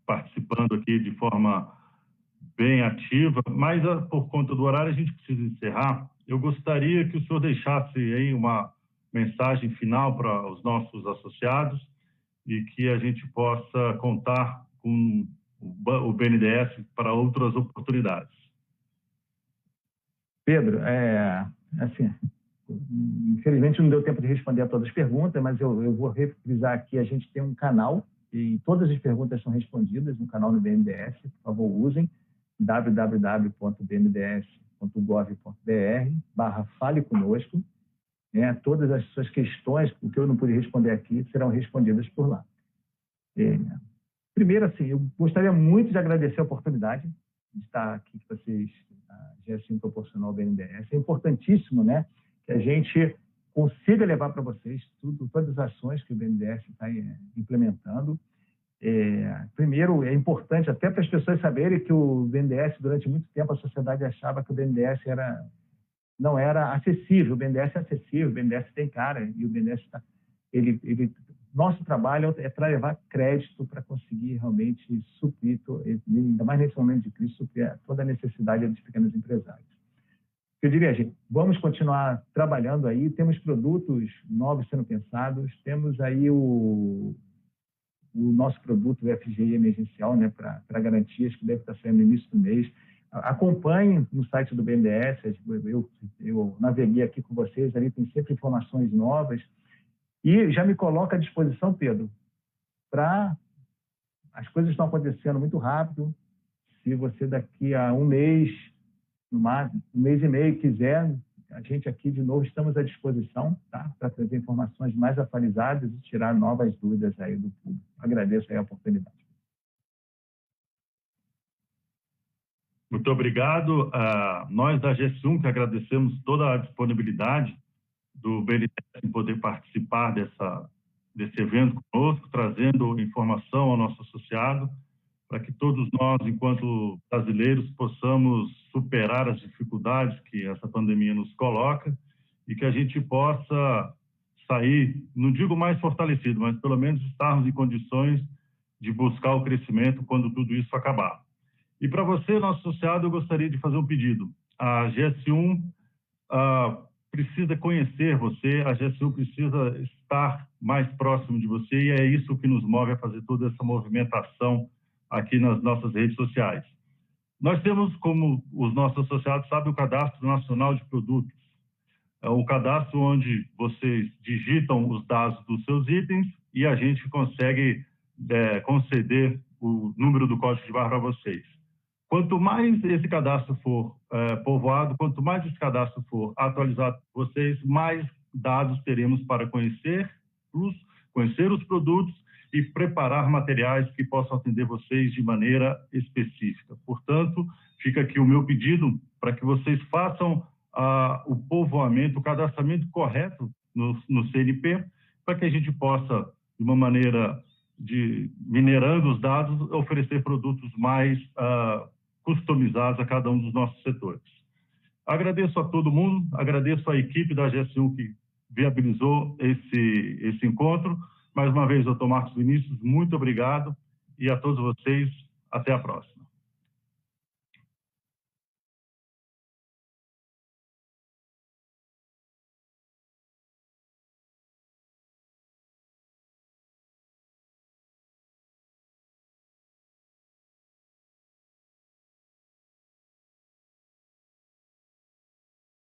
participando aqui de forma bem ativa, mas por conta do horário a gente precisa encerrar. Eu gostaria que o senhor deixasse aí uma mensagem final para os nossos associados e que a gente possa contar com o BNDES para outras oportunidades. Pedro, assim, infelizmente não deu tempo de responder a todas as perguntas, mas eu vou refrisar aqui, a gente tem um canal e todas as perguntas são respondidas no canal do BNDES, por favor, usem www.bnds.gov.br/fale conosco. Né? Todas as suas questões, o que eu não pude responder aqui, serão respondidas por lá. Primeiro, assim, eu gostaria muito de agradecer a oportunidade de estar aqui que vocês, a GS1 proporcionou ao BNDES. É importantíssimo, né, que a gente consiga levar para vocês todas as ações que o BNDES está implementando. Primeiro, é importante até para as pessoas saberem que o BNDES, durante muito tempo, a sociedade achava que o BNDES não era acessível. O BNDES é acessível, o BNDES tem cara, e o BNDES nosso trabalho é para levar crédito para conseguir realmente suprir, ainda mais nesse momento de crise, suprir toda a necessidade dos pequenos empresários. Eu diria, gente, vamos continuar trabalhando aí, temos produtos novos sendo pensados, temos aí o nosso produto, o FGI emergencial, né, para garantias, que deve estar saindo no início do mês. Acompanhem no site do BNDES, eu naveguei aqui com vocês, ali tem sempre informações novas, e já me coloco à disposição, Pedro, as coisas estão acontecendo muito rápido, se você daqui a um mês, um mês e meio quiser, a gente aqui de novo estamos à disposição, tá? Para trazer informações mais atualizadas e tirar novas dúvidas aí do público. Agradeço aí a oportunidade. Muito obrigado. Nós da GS1 que agradecemos toda a disponibilidade do BNDES em poder participar desse evento conosco, trazendo informação ao nosso associado, para que todos nós, enquanto brasileiros, possamos superar as dificuldades que essa pandemia nos coloca e que a gente possa sair, não digo mais fortalecido, mas pelo menos estarmos em condições de buscar o crescimento quando tudo isso acabar. E para você, nosso associado, eu gostaria de fazer um pedido. A GS1 precisa conhecer você, a GS1 precisa estar mais próximo de você e é isso que nos move a fazer toda essa movimentação aqui nas nossas redes sociais. Nós temos, como os nossos associados sabem, o Cadastro Nacional de Produtos. É o cadastro onde vocês digitam os dados dos seus itens e a gente consegue conceder o número do código de barra para vocês. Quanto mais esse cadastro for povoado, quanto mais esse cadastro for atualizado por vocês, mais dados teremos para conhecer conhecer os produtos e preparar materiais que possam atender vocês de maneira específica. Portanto, fica aqui o meu pedido para que vocês façam o povoamento, o cadastramento correto no CNP, para que a gente possa, de uma maneira minerando os dados, oferecer produtos mais customizados a cada um dos nossos setores. Agradeço a todo mundo, agradeço à equipe da GS1 que viabilizou esse encontro. Mais uma vez, doutor Marcos Vinícius, muito obrigado, e a todos vocês, até a próxima.